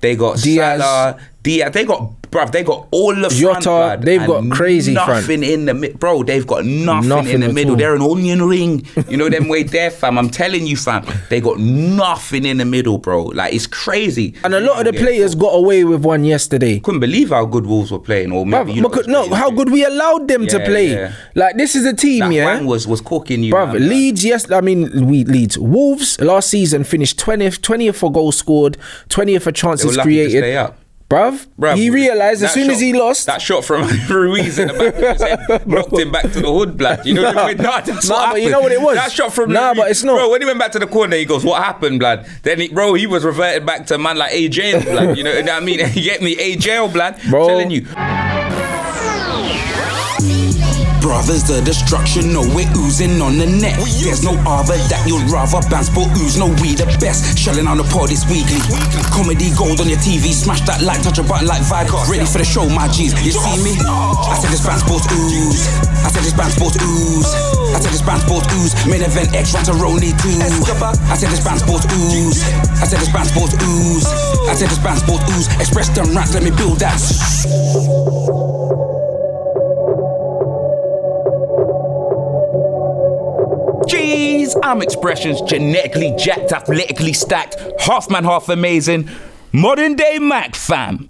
They got Diaz. Salah, Diaz. They got all the front, Jota, they've got crazy nothing front. in the middle. Bro, they've got nothing in the at middle. all. They're an onion ring. You know them way there, fam. I'm telling you, fam. They got nothing in the middle, bro. Like, it's crazy. And a lot of the players got away with one yesterday. Couldn't believe how good Wolves were playing. Or maybe How good we allowed them to play. Yeah. Like, this is a team, that Wang was cooking you. Bruv, man. Leeds. Wolves last season finished 20th for goals scored, 20th for They were chances lucky to created. stay up. Bruv, he realised as soon as he lost. That shot from Ruiz in the back of his head knocked him back to the hood, blood. You know what I mean? That's what happened. But you know what it was? That shot from Nah, Ruiz. but it's not. Bro, when he went back to the corner, he goes, what happened, blood? Then, he was reverted back to a man like AJ, blood. You know what I mean? You get me? AJ, blood. Bro. Telling you. Brothers, the destruction, no, we're oozing on the net. There's no other that you'd rather Bants Sport Ooze, no, we the best. Shelling on the pod, it's weekly. Comedy gold on your TV, smash that like, touch a button like vibe. Ready for the show, my G's. You see me? I said this Bants Sport Ooze. I said this Bants Sport Ooze. I said this Bants Sport Ooze. Main event X, Rantaroni 2. I said this Bants Sport Ooze. I said this Bants Sport Ooze. I said this Bants Sport Ooze. Express them rants, let me build that. Jeez, I'm expressions genetically jacked, athletically stacked, half man, half amazing, modern day Mac fam.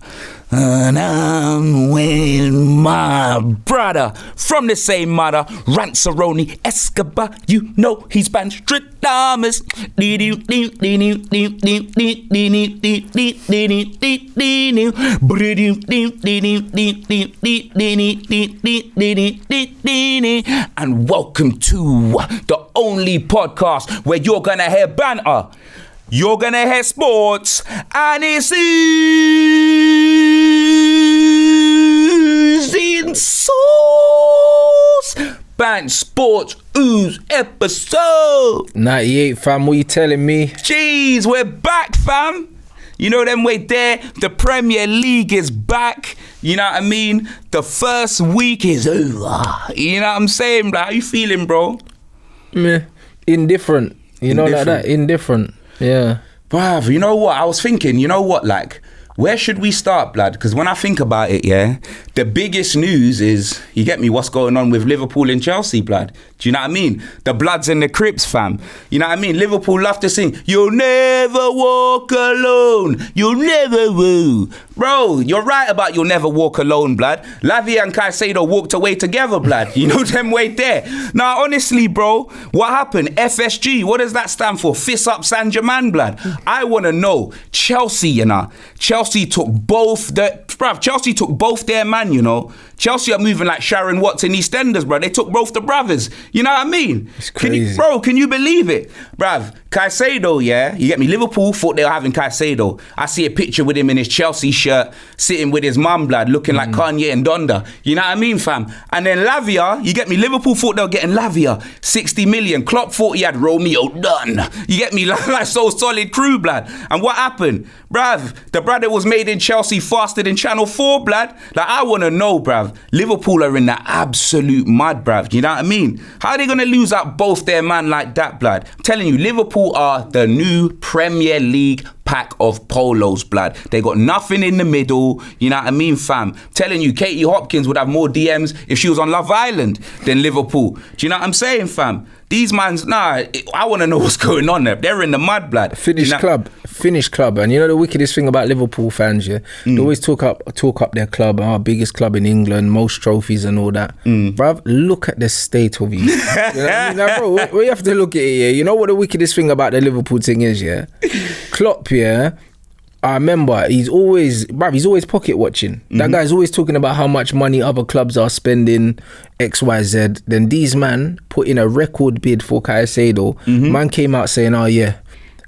And I'm with my brother from the same mother, Rantaroni Escobar. You know he's Banstradamus. And welcome to the only podcast where you're gonna hear banter, you're gonna hear sports, and it's oozing sauce. Bants Sports Ooze episode 98, fam, what you telling me? Jeez, we're back, fam. You know them way there. The Premier League is back. You know what I mean? The first week is over. You know what I'm saying? Like, how you feeling, bro? Meh. Indifferent. You know, like that. Indifferent. Yeah. Bruv, you know what? I was thinking, like, where should we start, blood? Because when I think about it, yeah, the biggest news is, you get me, what's going on with Liverpool and Chelsea, blood. Do you know what I mean? The Bloods and the Crips, fam. You know what I mean? Liverpool love to sing, you'll never walk alone, you'll never woo. Bro, you're right about you'll never walk alone, blood. Lavia and Caicedo walked away together, blood. You know them way there. Now, honestly, bro, what happened? FSG, what does that stand for? Fist up Saint-Germain, blood. I want to know. Chelsea, you know. Chelsea took both their man, you know. Chelsea are moving like Sharon Watts in EastEnders, bro. They took both the brothers. You know what I mean? It's crazy. Can you believe it? Bruv, Caicedo, yeah? You get me? Liverpool thought they were having Caicedo. I see a picture with him in his Chelsea shirt, sitting with his mum, blood, looking like Kanye and Donda. You know what I mean, fam? And then Lavia, you get me? Liverpool thought they were getting Lavia. 60 million. Klopp thought he had Romeo done. You get me? Like so solid crew, blood. And what happened? Bruv, the brother was made in Chelsea faster than Channel 4, blood. Like, I want to know, bruv. Liverpool are in the absolute mud, bruv. You know what I mean? How are they going to lose out both their man like that, blood? I'm telling you, Liverpool are the new Premier League pack of polos, blood. They got nothing in the middle. You know what I mean, fam? I'm telling you, Katie Hopkins would have more DMs if she was on Love Island than Liverpool. Do you know what I'm saying, fam? These mans, I want to know what's going on there. They're in the mud, blood. Finished club. And you know the wickedest thing about Liverpool fans, yeah? They always talk up their club, our biggest club in England, most trophies and all that. Bruv, look at the state of you. You know what I mean? Like, bro, we have to look at it, yeah? You know what the wickedest thing about the Liverpool thing is, yeah? Klopp, yeah? I remember he's always pocket watching. That guy's always talking about how much money other clubs are spending, XYZ. Then these man put in a record bid for Caicedo. Man came out saying, oh yeah,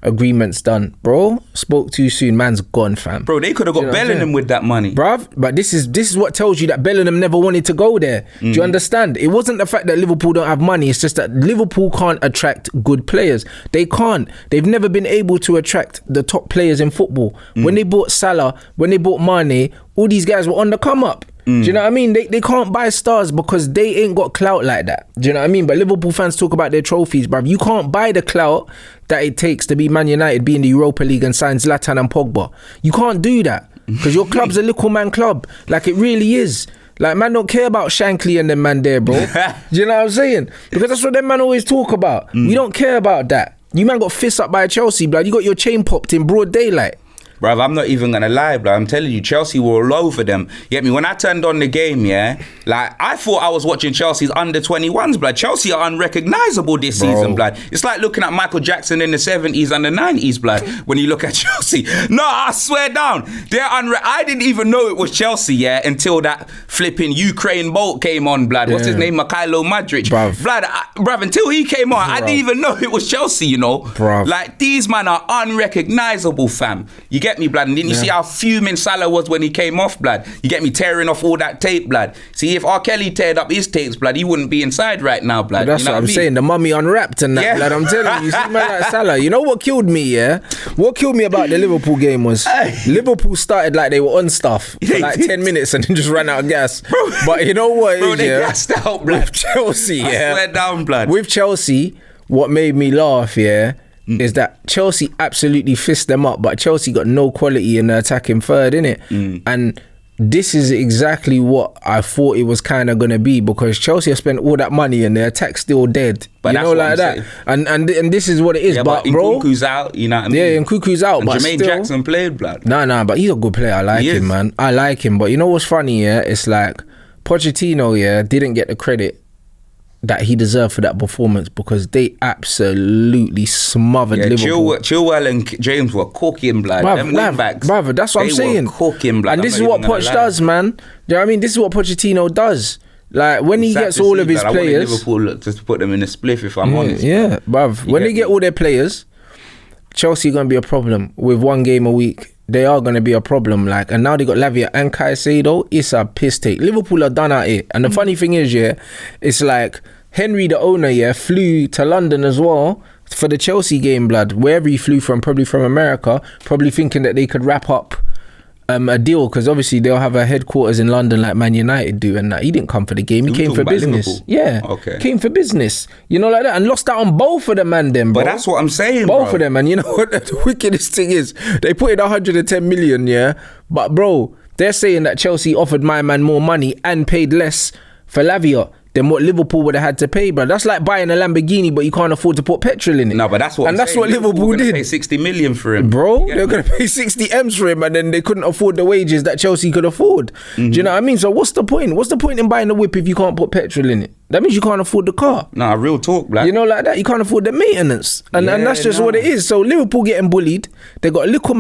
agreement's done. Bro, spoke too soon, man's gone, fam. Bro, they could have got Bellingham with that money. Bruv, but this is what tells you that Bellingham never wanted to go there. Do you understand? It wasn't the fact that Liverpool don't have money, it's just that Liverpool can't attract good players. They can't. They've never been able to attract the top players in football. When they bought Salah, when they bought Mane, all these guys were on the come up. Do you know what I mean? They can't buy stars because they ain't got clout like that. Do you know what I mean? But Liverpool fans talk about their trophies, bruv. You can't buy the clout that it takes to be Man United, be in the Europa League and sign Zlatan and Pogba. You can't do that because your club's a little man club. Like, it really is. Like, man don't care about Shankly and them man there, bro. Do you know what I'm saying? Because that's what them man always talk about. We don't care about that. You man got fists up by Chelsea, blood. You got your chain popped in broad daylight. Bruv, I'm not even going to lie, bro. I'm telling you, Chelsea were all over them. You get me? When I turned on the game, yeah, like, I thought I was watching Chelsea's under-21s, blood. Chelsea are unrecognisable this season, blood. It's like looking at Michael Jackson in the 70s and the 90s, blood, when you look at Chelsea. No, I swear down. I didn't even know it was Chelsea, yeah, until that flipping Ukraine bolt came on, blood. What's his name? Mikhailo Modric. Bruv. Blood, bruv, until he came on, I didn't even know it was Chelsea, you know. Bruv. Like, these man are unrecognisable, fam. You get me, blood? And didn't you see how fuming Salah was when he came off, blood? You get me, tearing off all that tape, blood. See, if R. Kelly teared up his tapes, blood, he wouldn't be inside right now, blood. But that's what I'm saying. The mummy unwrapped and that, blood. I'm telling you, see man like Salah. You know what killed me, yeah? What killed me about the Liverpool game was Liverpool started like they were on stuff for like 10 minutes and then just ran out of gas. Bro, but you know what it is, they gassed out, blood. With Chelsea, I swear down, blood. With Chelsea, what made me laugh, is that Chelsea absolutely fist them up, but Chelsea got no quality in the attacking third, innit? And this is exactly what I thought it was kind of going to be, because Chelsea have spent all that money and their attack's still dead. But you know, like that. And this is what it is. Yeah, but bro, Nkunku's out, you know what I mean? Yeah, Nkunku's out. And but Jermaine still, Jackson played, blood. Nah, but he's a good player. I like him, man. I like him. But you know what's funny, yeah? It's like Pochettino, didn't get the credit that he deserved for that performance, because they absolutely smothered Liverpool. Chilwell and James were cooking, blood. Them wing-backs, brother, that's what I'm saying. Cooking, blood. And this is what Poch does, man. Do you know what I mean? This is what Pochettino does. Like, when he gets all of his players, I wanted Liverpool just to put them in a spliff, if I'm honest. Yeah, bruv. When they get all their players, Chelsea going to be a problem with 1 game a week. They are going to be a problem, like, and now they got Lavia and Caicedo. It's a piss take. Liverpool are done at it. And the funny thing is, it's like Henry, the owner, flew to London as well for the Chelsea game, blood. Wherever he flew from, probably from America, probably thinking that they could wrap up a deal, because obviously they'll have a headquarters in London like Man United do, and that he didn't come for the game. He came for business. Liverpool? Yeah, okay. Came for business. You know, like that, and lost out on both of them, man. Them, bro. But that's what I'm saying, both bro. of them, and you know what the wickedest thing is? They put in 110 million, but bro, they're saying that Chelsea offered my man more money and paid less for Lavia than what Liverpool would have had to pay, bro. That's like buying a Lamborghini, but you can't afford to put petrol in it. No, but that's what Liverpool did. Pay 60 million for him, bro. They're gonna pay 60 M's for him, and then they couldn't afford the wages that Chelsea could afford. Do you know what I mean? So what's the point? What's the point in buying a whip if you can't put petrol in it? That means you can't afford the car. Nah, real talk, black. You know, like that. You can't afford the maintenance, and that's just what it is. So Liverpool getting bullied. They got a little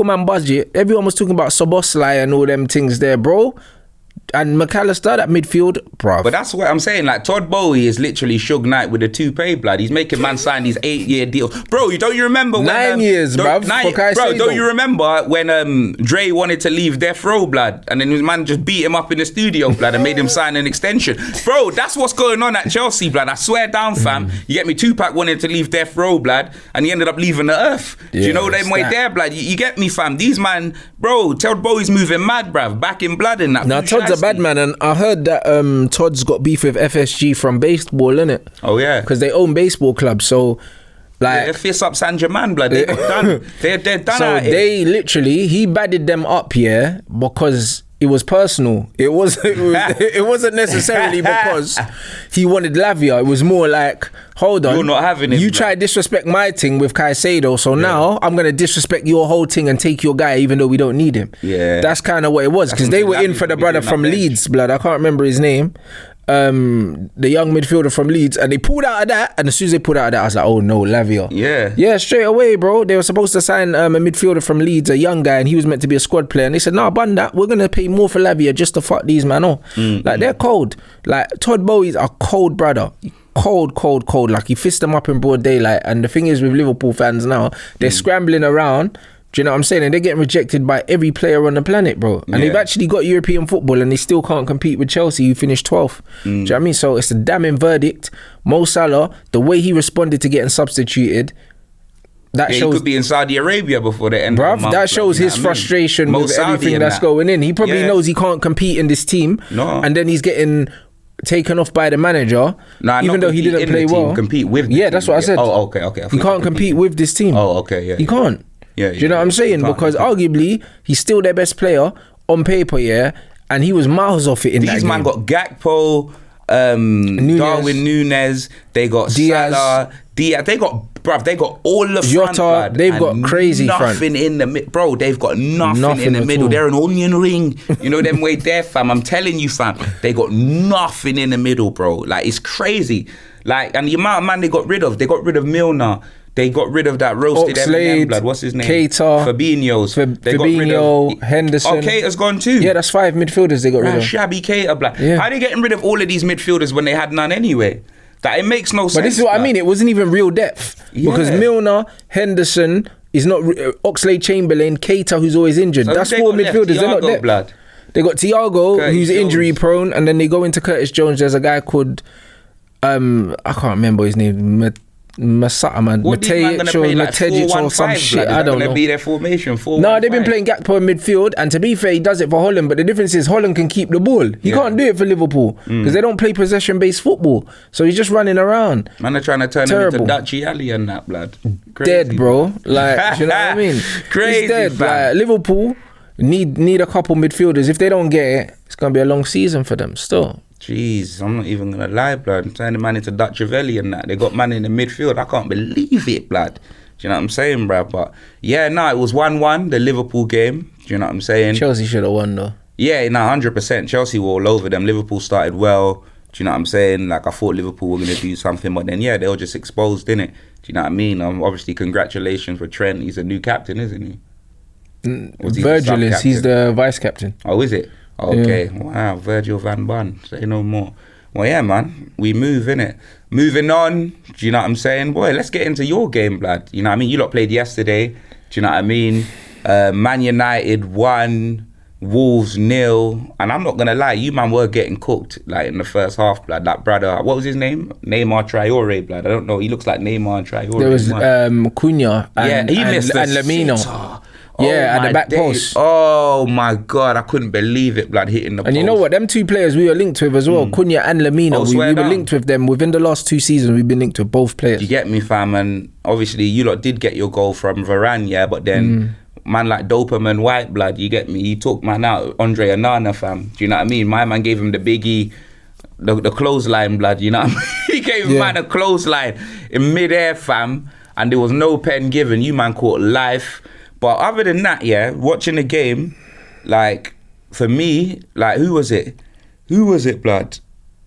man budget. Everyone was talking about Soboslai and all them things there, bro. And McAllister, that midfield, bruv. But that's what I'm saying. Like, Todd Bowie is literally Suge Knight with a toupee, blood. He's making man sign these 8-year deals. Bro, don't you remember when... 9 years, bruv. Bro, don't you remember when Dre wanted to leave Death Row, blood? And then his man just beat him up in the studio, blood, and made him sign an extension. Bro, that's what's going on at Chelsea, blood. I swear down, fam. You get me? Tupac wanted to leave Death Row, blood, and he ended up leaving the earth. Do you know them way there, blood? You get me, fam? These man... Bro, Todd Bowie's moving mad, bruv. Back in blood in that. Now, Todd's a bad man, and I heard that Todd's got beef with FSG from baseball, innit? Oh, yeah. Because they own baseball clubs, so... Like, they fist up San Germain, blood. They're done. They're done. So they literally, he badded them up, because it was personal. It wasn't necessarily because he wanted Lavia. It was more like, hold on, you're not having it. You try to disrespect my thing with Caicedo, so now I'm gonna disrespect your whole thing and take your guy, even though we don't need him. Yeah, that's kind of what it was, because they were in for the brother from Leeds, blood. I can't remember his name. The young midfielder from Leeds, and they pulled out of that, and as soon as they pulled out of that, I was like, oh no, Lavia. Yeah, straight away, bro. They were supposed to sign a midfielder from Leeds, a young guy, and he was meant to be a squad player, and they said, nah, bun that, we're gonna pay more for Lavia just to fuck these man off. Like, they're cold. Like, Todd Bowie's a cold brother. Cold. Like, he fist them up in broad daylight. And the thing is with Liverpool fans now, they're scrambling around. Do you know what I'm saying? And they're getting rejected by every player on the planet, bro. And they've actually got European football, and they still can't compete with Chelsea, who finished 12th. Do you know what I mean? So it's a damning verdict. Mo Salah, the way he responded to getting substituted, that He shows, could be in Saudi Arabia before the end of the month. that shows his frustration with everything that's going in. He probably knows he can't compete in this team, and then he's getting taken off by the manager, even though he didn't play well. Compete with the team. That's what I said. Oh, okay. He can't compete with this team. Oh, okay, yeah. He can't. Yeah, do you know what I'm saying? Because arguably he's still their best player on paper, and he was miles off it in that game. These man got Gakpo, Darwin Núñez, they got Salah, Diaz. They got all the front, Jota, they've got crazy nothing front. in the middle. Bro, they've got nothing in the middle. all. They're an onion ring. You know them way there, fam. I'm telling you, fam. They got nothing in the middle, bro. Like, it's crazy. Like, and the amount of man they got rid of Milner. They got rid of that roasted Eminem blood. What's his name? Keita, Fabinho, Henderson. Oh, Keita's gone too. Yeah, that's 5 midfielders they got rid of. Shabby Keita, blood. Yeah. How are they getting rid of all of these midfielders when they had none anyway? That it makes no sense. But this is what I mean. It wasn't even real depth because Milner, Henderson is not Oxlade-Chamberlain, Keita, who's always injured. So that's 4 midfielders. They're not depth. Blood. They got Thiago, who's injury prone, and then they go into Curtis Jones. There's a guy called I can't remember his name. Masata, man. Matejic or some shit. I don't know. Be their formation. 4-1-5. No, they've been playing Gakpo in midfield, and to be fair, he does it for Holland. But the difference is Holland can keep the ball. He can't do it for Liverpool because they don't play possession-based football. So he's just running around. Man, they're trying to turn him into Dutchy Ali and that, blood. Crazy. Dead, bro. Like, do you know what I mean? Crazy. It's dead. Like, Liverpool need a couple midfielders. If they don't get it, it's gonna be a long season for them. Still. Jeez, I'm not even gonna lie, blood. I'm turning man into Dutch Ravelli and that. They got man in the midfield. I can't believe it, blood. Do you know what I'm saying, bruh? But yeah, it was 1-1, the Liverpool game. Do you know what I'm saying? Chelsea should have won though. Yeah, 100%. Chelsea were all over them. Liverpool started well. Do you know what I'm saying? Like, I thought Liverpool were gonna do something, but then they were just exposed, innit? Do you know what I mean? Obviously, congratulations for Trent. He's a new captain, isn't he? Virgil is. He's the vice captain. Oh, is it? Okay, wow, Virgil van Bun, say no more. Well, yeah, man, we move, innit? Moving on, do you know what I'm saying? Boy, let's get into your game, blood. You know what I mean? You lot played yesterday, do you know what I mean? Man United 1, Wolves 0, and I'm not going to lie, you man were getting cooked, like, in the first half, blood. That brother, what was his name? Neymar Traore, blood. I don't know, he looks like Neymar Traore. There was Cunha and Lamino. At the back post. Oh my God, I couldn't believe it, blood, hitting the post. And you know what? Them two players we were linked with as well, Cunha and Lamino. We were linked with them within the last 2 seasons. We've been linked with both players. You get me, fam? And obviously, you lot did get your goal from Varane, but then man like Doperman White, blood, you get me? He took man out, Andre Onana, fam. Do you know what I mean? My man gave him the biggie, the clothesline, blood. You know what I mean? He gave man a clothesline in midair, fam, and there was no pen given. You man caught life. But other than that, watching the game, like, for me, like, who was it, blood?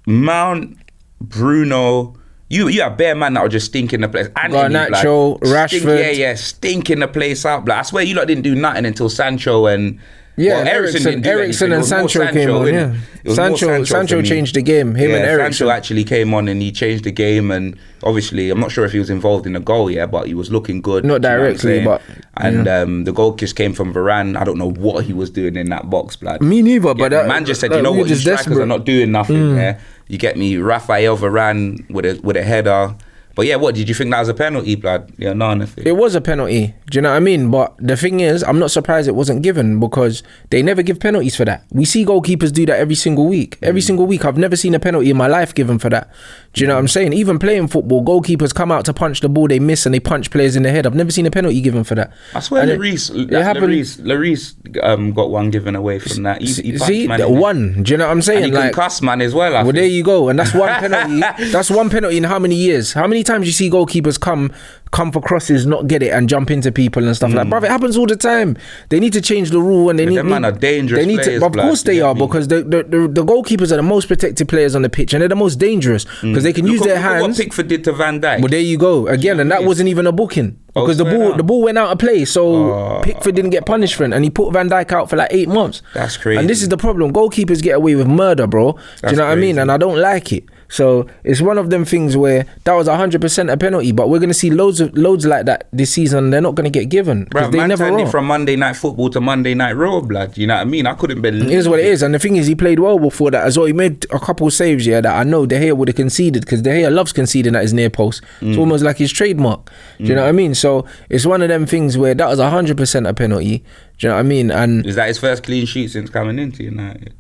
Mount, Bruno, you have bare man that were just stinking the place. Garnacho, Rashford. Stinking the place out, blood. I swear you lot didn't do nothing until Sancho and... Eriksen and Sancho came on, Sancho changed the game. Him and Eriksen. Sancho actually came on and he changed the game, and obviously, I'm not sure if he was involved in the goal, but he was looking good. Not directly, but... And the goal kick came from Varane. I don't know what he was doing in that box, blood. Me neither, but... man just said, you know what, you strikers are not doing nothing, You get me? Raphael Varane with a header. But yeah, what did you think that was a penalty, blood? Yeah, no, nothing. It was a penalty. Do you know what I mean? But the thing is, I'm not surprised it wasn't given because they never give penalties for that. We see goalkeepers do that every single week. Every single week, I've never seen a penalty in my life given for that. Do you know what I'm saying? Even playing football, goalkeepers come out to punch the ball, they miss and they punch players in the head. I've never seen a penalty given for that. I swear, Lloris got one given away from that. See, one. Do you know what I'm saying? And he can cuss, man, as well. Well, there you go. And that's one penalty. That's one penalty in how many years? How many times you see goalkeepers come for crosses, not get it, and jump into people and stuff like that? Bruv, it happens all the time. They need to change the rule, and them man are dangerous players, of course they are, because the goalkeepers are the most protected players on the pitch, and they're the most dangerous because they can use their hands. What Pickford did to Van Dijk. Well, there you go again, and that wasn't even a booking because the ball went out of play, so Pickford didn't get punished for it, and he put Van Dijk out for like 8 months. That's crazy. And this is the problem: goalkeepers get away with murder, bro. Do you know what I mean? And I don't like it. So it's one of them things where that was 100% a penalty, but we're going to see loads loads like that this season. They're not going to get given because they never turned are. it from Monday Night Football to Monday Night Raw, blood. You know what I mean? I couldn't believe it. Is what it is. And the thing is, he played well before that as well. He made a couple of saves, that I know De Gea would have conceded, because De Gea loves conceding at his near post. It's almost like his trademark. Do you know what I mean? So it's one of them things where that was 100% a penalty. Do you know what I mean? And is that his first clean sheet since coming into United?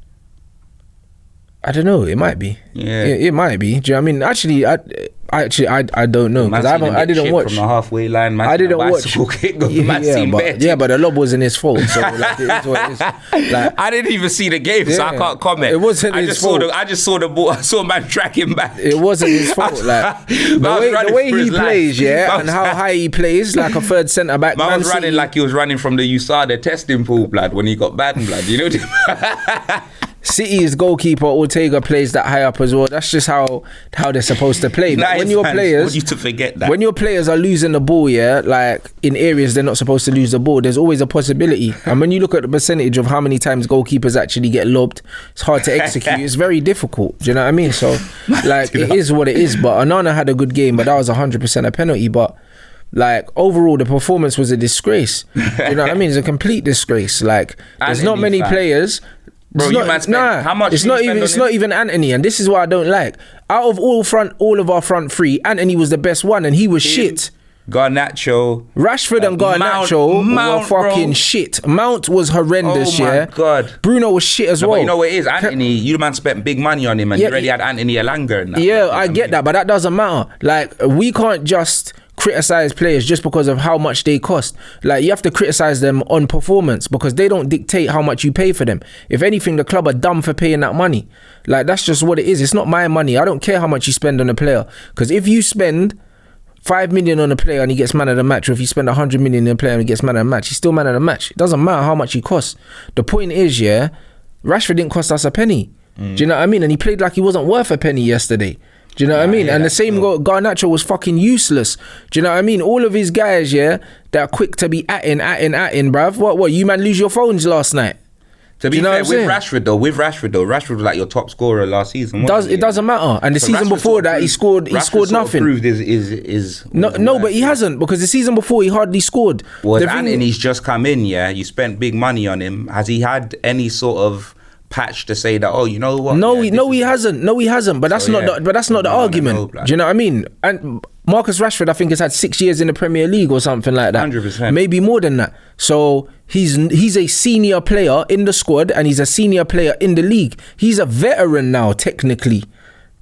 I don't know. It might be. Yeah, it might be. Do you know what I mean? Actually, I don't know, because I didn't watch from the halfway line. I didn't watch. But the lob wasn't his fault. So like, it is what it is. Like, I didn't even see the game, so I can't comment. It wasn't his fault. I just saw the ball. I saw man tracking back. It wasn't his fault. Like the way he plays, and how high he plays, like a third centre back. Man was running like he was running from the USADA testing pool, blood, when he got banned, blood. You know. City's goalkeeper Ortega plays that high up as well. That's just how they're supposed to play. But when your players, want you to forget that. When your players are losing the ball, like in areas they're not supposed to lose the ball, there's always a possibility. And when you look at the percentage of how many times goalkeepers actually get lobbed, it's hard to execute. It's very difficult. Do you know what I mean? So like it is what it is. But Onana had a good game, but that was 100% a penalty. But like overall, the performance was a disgrace. Do you know what I mean? It's a complete disgrace. Like there's not many players. Bro, how much? It's not even Anthony, and this is what I don't like. Out of all of our front three, Anthony was the best one, and he was shit. Garnacho, Rashford and Garnacho were fucking shit. Mount was horrendous. Oh my God. Bruno was shit as well. But you know what it is? Anthony, you man spent big money on him, and you already had Anthony Elanga and that. Yeah, I get that, but that doesn't matter. Like we can't just criticize players just because of how much they cost. Like you have to criticize them on performance, because they don't dictate how much you pay for them. If anything, the club are dumb for paying that money. Like that's just what it is. It's not my money. I don't care how much you spend on a player, because if you spend 5 million on a player and he gets man of the match, or if you spend 100 million on a player and he gets man of the match, he's still man of the match. It doesn't matter how much he costs. The point is, Rashford didn't cost us a penny. Do you know what I mean? And he played like he wasn't worth a penny yesterday. Do you know what I mean? And the same Garnacho was fucking useless. Do you know what I mean? All of his guys, that are quick to be atting, bruv. What? You man lose your phones last night? To be fair, with Rashford though, Rashford was like your top scorer last season. It doesn't matter. And the season before that, he scored nothing. Proved is no, but he hasn't, because the season before he hardly scored. Well, Anthony's just come in. You spent big money on him. Has he had any sort of patch to say that, oh, you know what? No, he hasn't. But that's not the argument. Do you know what I mean? And Marcus Rashford, I think, has had 6 years in the Premier League or something like that. 100%. Maybe more than that. So he's a senior player in the squad, and he's a senior player in the league. He's a veteran now, technically.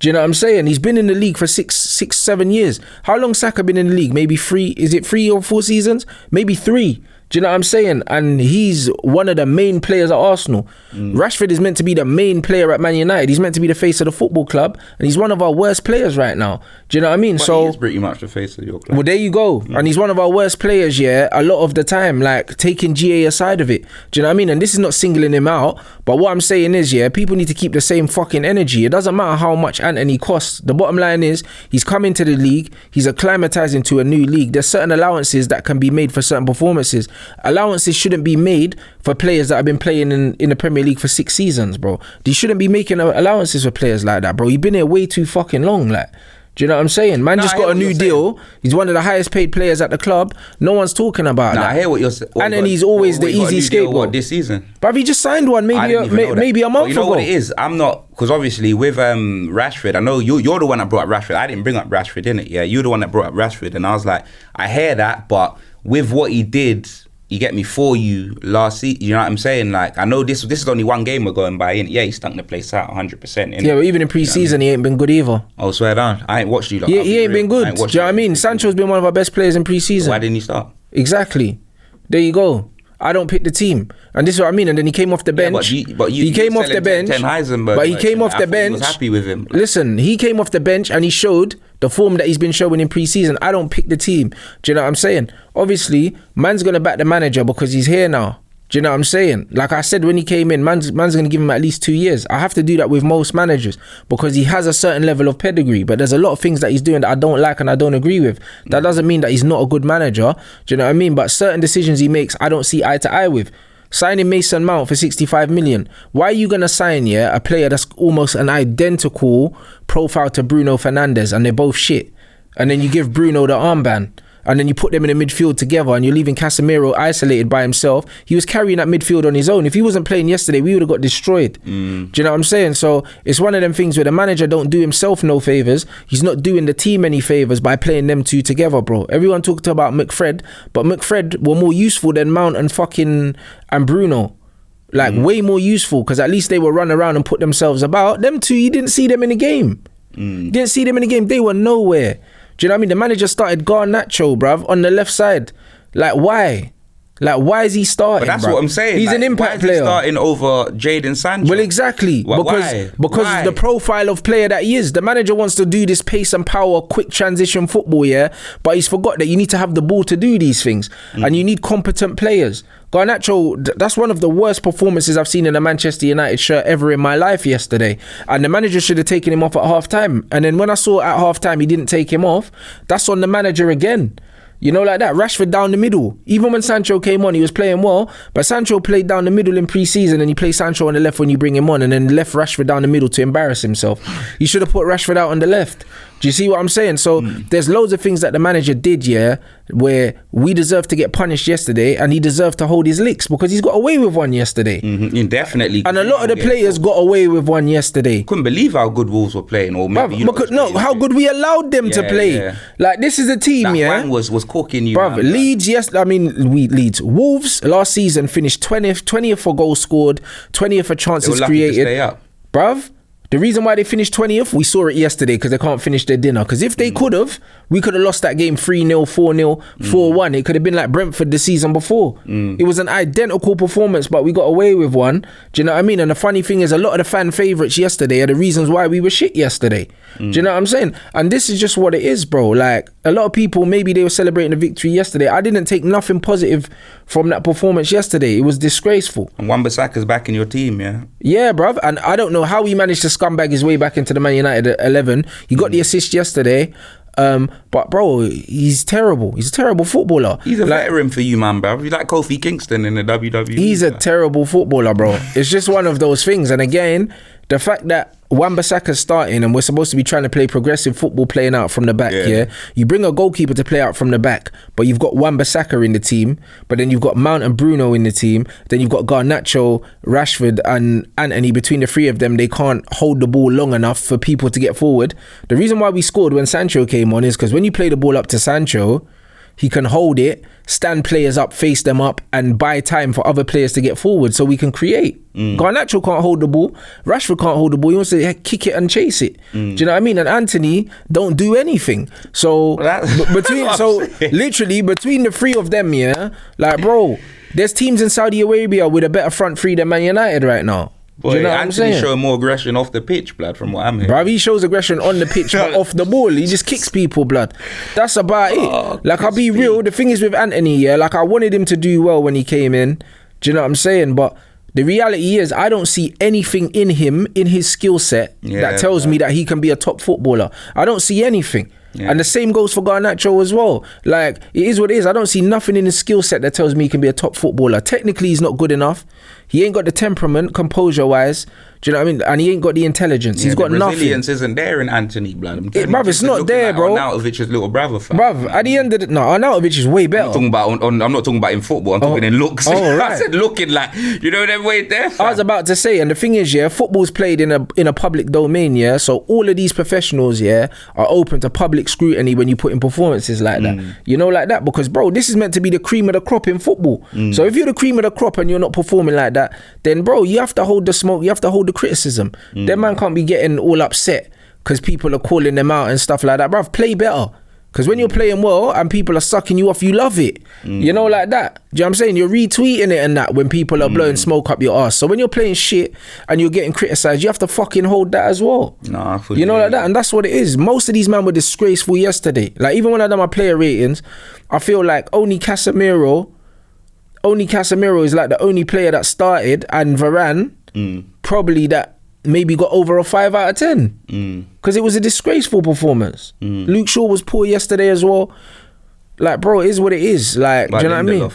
Do you know what I'm saying? He's been in the league for 7 years. How long Saka been in the league? Maybe 3. Is it 3 or 4 seasons? Maybe 3. Do you know what I'm saying? And he's one of the main players at Arsenal. Rashford is meant to be the main player at Man United. He's meant to be the face of the football club, and he's one of our worst players right now. Do you know what I mean? But so he is pretty much the face of your club. Well, there you go. And he's one of our worst players, a lot of the time, like taking GA aside of it. Do you know what I mean? And this is not singling him out, but what I'm saying is, people need to keep the same fucking energy. It doesn't matter how much Anthony costs. The bottom line is, he's come into the league, he's acclimatizing to a new league. There's certain allowances that can be made for certain performances. Allowances shouldn't be made for players that have been playing in the Premier League for 6 seasons, bro. They shouldn't be making allowances for players like that, bro. You've been here way too fucking long, like. Do you know what I'm saying? Man just got a new deal. He's one of the highest paid players at the club. No one's talking about that. I hear what you're saying. And then he's always the easy scapegoat. What, this season? But he just signed one maybe a month ago. You know what it is? I'm not, because obviously with Rashford, I know you're the one that brought up Rashford. I didn't bring up Rashford, innit? Yeah, you're the one that brought up Rashford. And I was like, I hear that, but with what he did, you get me, for you last season, you know what I'm saying? Like, I know this is only one game we're going by, innit? Yeah, he stunk the place out 100%. Yeah, but even in pre-season, he ain't been good either. Oh, swear down. I ain't watched you. Like, he ain't been good. Do you know what I mean? Sancho's been one of our best players in pre-season. Why didn't he start? Exactly. There you go. I don't pick the team, and this is what I mean. And then he came off the bench. He came off the bench. But he came off the bench. Was happy with him. Listen, he came off the bench and he showed the form that he's been showing in pre-season. I don't pick the team. Do you know what I'm saying? Obviously, man's gonna back the manager because he's here now. Do you know what I'm saying? Like I said when he came in, man's going to give him at least 2 years. I have to do that with most managers because he has a certain level of pedigree. But there's a lot of things that he's doing that I don't like and I don't agree with. That doesn't mean that he's not a good manager. Do you know what I mean? But certain decisions he makes, I don't see eye to eye with. Signing Mason Mount for 65 million. Why are you going to sign a player that's almost an identical profile to Bruno Fernandes and they're both shit? And then you give Bruno the armband. and then you put them in the midfield together and you're leaving Casemiro isolated by himself. He was carrying that midfield on his own. If he wasn't playing yesterday, we would have got destroyed. Do you know what I'm saying? So it's one of them things where the manager don't do himself no favours. He's not doing the team any favours by playing them two together, bro. Everyone talked about McFred, but McFred were more useful than Mount and Bruno. Like way more useful, because at least they will run around and put themselves about. Them two, you didn't see them in the game. Didn't see them in the game. They were nowhere. Do you know what I mean? The manager started Garnacho, bruv, on the left side. Like, why? Like, why is he starting? But that's bruv? what I'm saying. He's like, an impact why is player. He starting over Jadon Sancho. Well, exactly. Because Why? the profile of player that he is. The manager wants to do this pace and power, quick transition football, yeah? But he's forgot that you need to have the ball to do these things. And you need competent players. Garnacho, that's one of the worst performances I've seen in a Manchester United shirt ever in my life yesterday. And the manager should have taken him off at half-time. And then when I saw at half-time he didn't take him off, that's on the manager again. You know, like that. Rashford down the middle. Even when Sancho came on, he was playing well. But Sancho played down the middle in pre-season, and you play Sancho on the left when you bring him on, and then left Rashford down the middle to embarrass himself. You should have put Rashford out on the left. Do you see what I'm saying? So there's loads of things that the manager did, yeah, where we deserve to get punished yesterday, and he deserved to hold his licks because he's got away with one yesterday. Definitely. And a lot of the players got away with one yesterday. Couldn't believe how good Wolves were playing, or maybe how good we allowed them to play. Yeah. Like, this is a team, that yeah. Wang was cooking you, Bruv, man. Leeds. Wolves last season finished 20th for goals scored, 20th for chances They were lucky created. to stay up. Bruv, the reason why they finished 20th, we saw it yesterday, because they can't finish their dinner. Because if they could have, we could have lost that game 3-0, 4-0, 4-1. It could have been like Brentford the season before. It was an identical performance, but we got away with one. Do you know what I mean? And the funny thing is, a lot of the fan favourites yesterday are the reasons why we were shit yesterday. Do you know what I'm saying? And this is just what it is, bro. Like, a lot of people, maybe they were celebrating the victory yesterday. I didn't take nothing positive from that performance yesterday. It was disgraceful. And Wan-Bissaka's back in your team, yeah? Yeah, bruv. And I don't know how he managed to scumbag his way back into the Man United 11. He got the assist yesterday. But bro, he's terrible. He's a terrible footballer. He's a veteran for you, man, bro. He's like Kofi Kingston in the WWE. He's a terrible footballer, bro. It's just one of those things. And again, the fact that Wan-Bissaka's starting and we're supposed to be trying to play progressive football playing out from the back, yeah? You bring a goalkeeper to play out from the back, but you've got Wan-Bissaka in the team, but then you've got Mount and Bruno in the team, then you've got Garnacho, Rashford and Antony. Between the three of them, they can't hold the ball long enough for people to get forward. The reason why we scored when Sancho came on is because when you play the ball up to Sancho, he can hold it, stand players up, face them up, and buy time for other players to get forward so we can create. Garnacho can't hold the ball. Rashford can't hold the ball. He wants to kick it and chase it. Do you know what I mean? And Antony don't do anything. So literally between the three of them, yeah, like, bro, there's teams in Saudi Arabia with a better front three than Man United right now. Boy, do you know what I'm Antony's saying? showing more aggression off the pitch, blood, from what I'm hearing. Bruv, he shows aggression on the pitch, but off the ball, he just kicks people, blood. That's about it. Like, I'll be real, the thing is with Antony, yeah, like, I wanted him to do well when he came in. Do you know what I'm saying? But the reality is, I don't see anything in him, in his skill set, that tells me that he can be a top footballer. I don't see anything. Yeah. And the same goes for Garnacho as well. Like, it is what it is. I don't see nothing in his skill set that tells me he can be a top footballer. Technically, he's not good enough. He ain't got the temperament, composure-wise. Do you know what I mean? And he ain't got the intelligence. He's got nothing. Resilience isn't there in Antony, blood. Bruv, it's not there, bro. Arnautovic's little brother, fam. Bruv, at the end of the... No, Arnautovic is way better. I'm not talking about in football. I'm talking in looks. Oh, right. I said looking like, you know that way there, fam. I was about to say, and the thing is, yeah, football's played in a public domain, yeah? So all of these professionals, yeah, are open to public scrutiny when you put in performances like that. You know, like that? Because, bro, this is meant to be the cream of the crop in football. So if you're the cream of the crop and you're not performing like that, then, bro, you have to hold the smoke, you have to hold the criticism. Them man can't be getting all upset because people are calling them out and stuff like that. Bruv, play better. Because when you're playing well and people are sucking you off, you love it. You know, like that. Do you know what I'm saying? You're retweeting it and that when people are blowing smoke up your ass. So when you're playing shit and you're getting criticised, you have to fucking hold that as well. Nah, you know, like that. And that's what it is. Most of these men were disgraceful yesterday. Like, even when I done my player ratings, I feel like only Casemiro is like the only player that started, and Varane probably that maybe got over a 5 out of 10 because it was a disgraceful performance. Luke Shaw was poor yesterday as well. Like, bro, it is what it is. Like, do you know what I mean?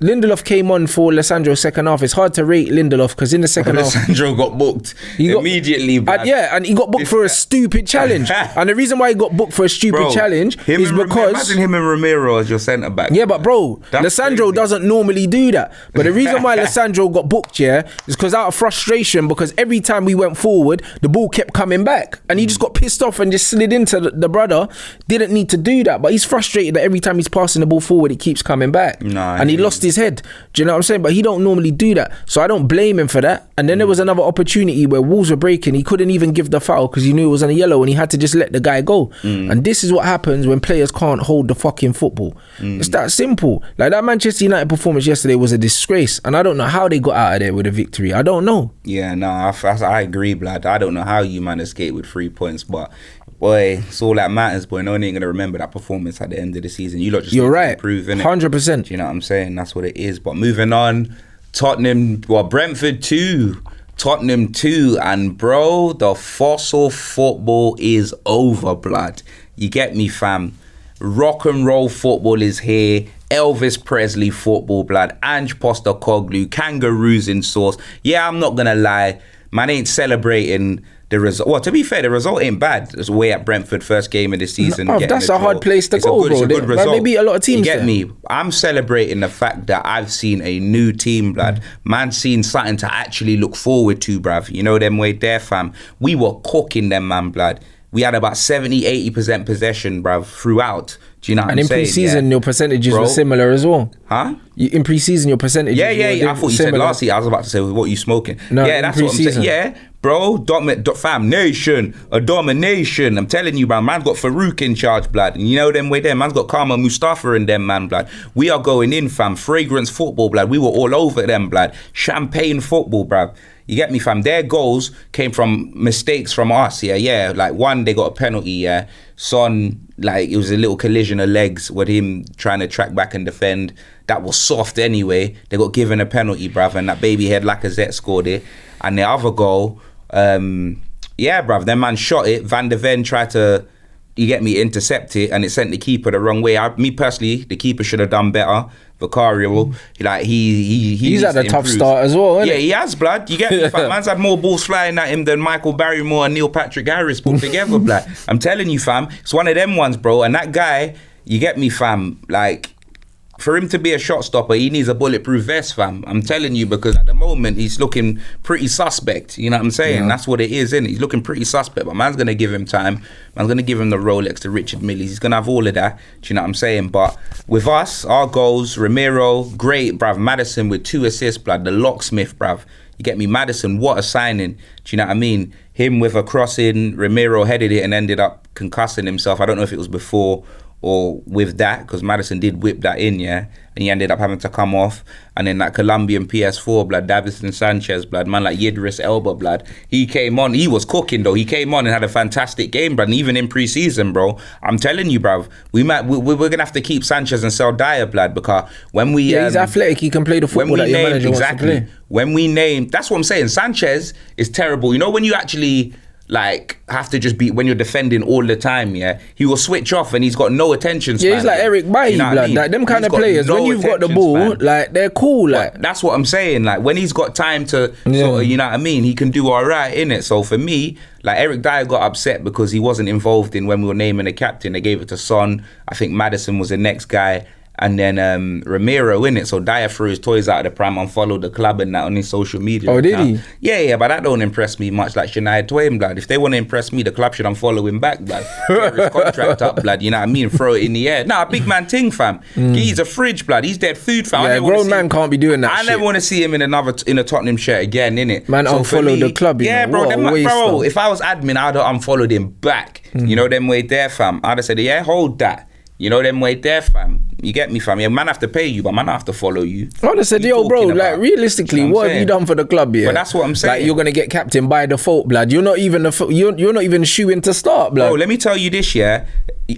Lindelof came on for Lissandro's second half. It's hard to rate Lindelof because in the second half, Lissandro got booked immediately, bruv. And he got booked for a stupid challenge. And the reason why he got booked for a stupid challenge is because... Imagine him and Ramiro as your centre-back. Yeah, but bro, Lissandro doesn't normally do that. But the reason why Lissandro got booked, is because out of frustration, because every time we went forward, the ball kept coming back. And he just got pissed off and just slid into the brother. Didn't need to do that. But he's frustrated that every time he's passing the ball forward, it keeps coming back. And he lost his head. Do you know what I'm saying? But he don't normally do that. So I don't blame him for that. And then there was another opportunity where Wolves were breaking. He couldn't even give the foul because he knew it was on a yellow and he had to just let the guy go. And this is what happens when players can't hold the fucking football. It's that simple. Like that Manchester United performance yesterday was a disgrace. And I don't know how they got out of there with a victory. I don't know. Yeah, no, I agree, blood. I don't know how you man escaped with 3 points, but boy, it's all that matters, boy. No one ain't gonna remember that performance at the end of the season. You lot just You're right. Improve, innit? 100%. Do you know what I'm saying? That's what it is. But moving on, Brentford 2, Tottenham 2, and bro, the fossil football is over, blood. You get me, fam? Rock and roll football is here. Elvis Presley football, blood. Ange Postecoglou, kangaroos in sauce. Yeah, I'm not gonna lie, man ain't celebrating the result. Well, to be fair, the result ain't bad. It's away at Brentford, first game of the season. No, that's a hard place to go, bro. It's a good result. They beat a lot of teams. You get me? I'm celebrating the fact that I've seen a new team, blood. Man, seen something to actually look forward to, bruv. You know them way there, fam. We were cooking them, man, blood. We had about 70-80% possession, bruv, throughout. Do you know what I'm saying? And in pre-season, your percentages were similar as well. Huh? In pre-season, your percentages were I thought you said last year. I was about to say, what you smoking? No, yeah, that's what I'm saying. Yeah, bro, fam, nation, a domination. I'm telling you, man, man's got Farouk in charge, blood. And you know them way there. Man's got Karma Mustafa in them, man, blood. We are going in, fam. Fragrance football, blood. We were all over them, blood. Champagne football, bruv. You get me, fam? Their goals came from mistakes from us, yeah. Like one, they got a penalty, yeah. Son, like it was a little collision of legs with him trying to track back and defend. That was soft anyway. They got given a penalty, bruv, and that baby head Lacazette scored it. And the other goal, bruv, their man shot it. Van de Ven tried to, you get me, intercept it, and it sent the keeper the wrong way. Me personally, the keeper should have done better. Vicario, like he's had a tough start as well, isn't he has, blood. You get me? Fam, man's had more balls flying at him than Michael Barrymore and Neil Patrick Harris put together, blood. I'm telling you, fam, it's one of them ones, bro. And that guy, you get me, fam, like, for him to be a shot stopper, he needs a bulletproof vest, fam. I'm telling you, because at the moment, he's looking pretty suspect. You know what I'm saying? Yeah. That's what it is, innit? He's looking pretty suspect, but man's going to give him time. Man's going to give him the Rolex, the Richard Milles. He's going to have all of that. Do you know what I'm saying? But with us, our goals, Ramiro, great, bruv. Maddison with 2 assists, blood. The locksmith, bruv. You get me? Maddison, what a signing. Do you know what I mean? Him with a crossing, Ramiro headed it and ended up concussing himself. I don't know if it was before or with that, because Maddison did whip that in, yeah, and he ended up having to come off. And then that Colombian PS4, blood, Davison Sanchez, blood, man like Yidris Elba, blood, he came on, he was cooking though, he came on and had a fantastic game, blood, and even in pre-season, bro, I'm telling you, bruv, we're gonna have to keep Sanchez and sell Dyer, blood, because when we... Yeah, he's athletic, he can play the football that your manager wants to play. When we name, that's what I'm saying, Sanchez is terrible. You know when you actually... like have to just be when you're defending all the time, yeah, he will switch off and he's got no attention span. Yeah, he's like Eric Bailly, you know blood. I mean? Like them kind of players, when you've got the ball, like they're cool. Like but that's what I'm saying. Like when he's got time to sort of, you know what I mean, he can do all right in it. So for me, like Eric Dyer got upset because he wasn't involved in when we were naming the captain. They gave it to Son. I think Maddison was the next guy. And then Ramiro in it, so Dyer threw his toys out of the pram and followed the club and that on his social media. Oh, did he? Yeah, but that don't impress me much. Like Shania Twain, blood. If they want to impress me, the club should unfollow him back, blood. Tear his contract up, blood. You know what I mean? Throw it in the air. Nah, big man ting, fam. He's a fridge, blood. He's dead food, fam. Yeah, grown man can't be doing that. I never want to see him in a Tottenham shirt again, innit? Man, so unfollow the club. Yeah, bro. Bro, if I was admin, I'd have unfollowed him back. You know them way there, fam. I'd have said, yeah, hold that. You know them way there, fam. You get me, fam. Yeah, man have to pay you, but man have to follow you. I would have said, yo, bro, like realistically, what have you done for the club here? But that's what I'm saying. Like you're gonna get captain by default, blood. You're not even you're not even shooing to start, blood. Bro, let me tell you this, yeah.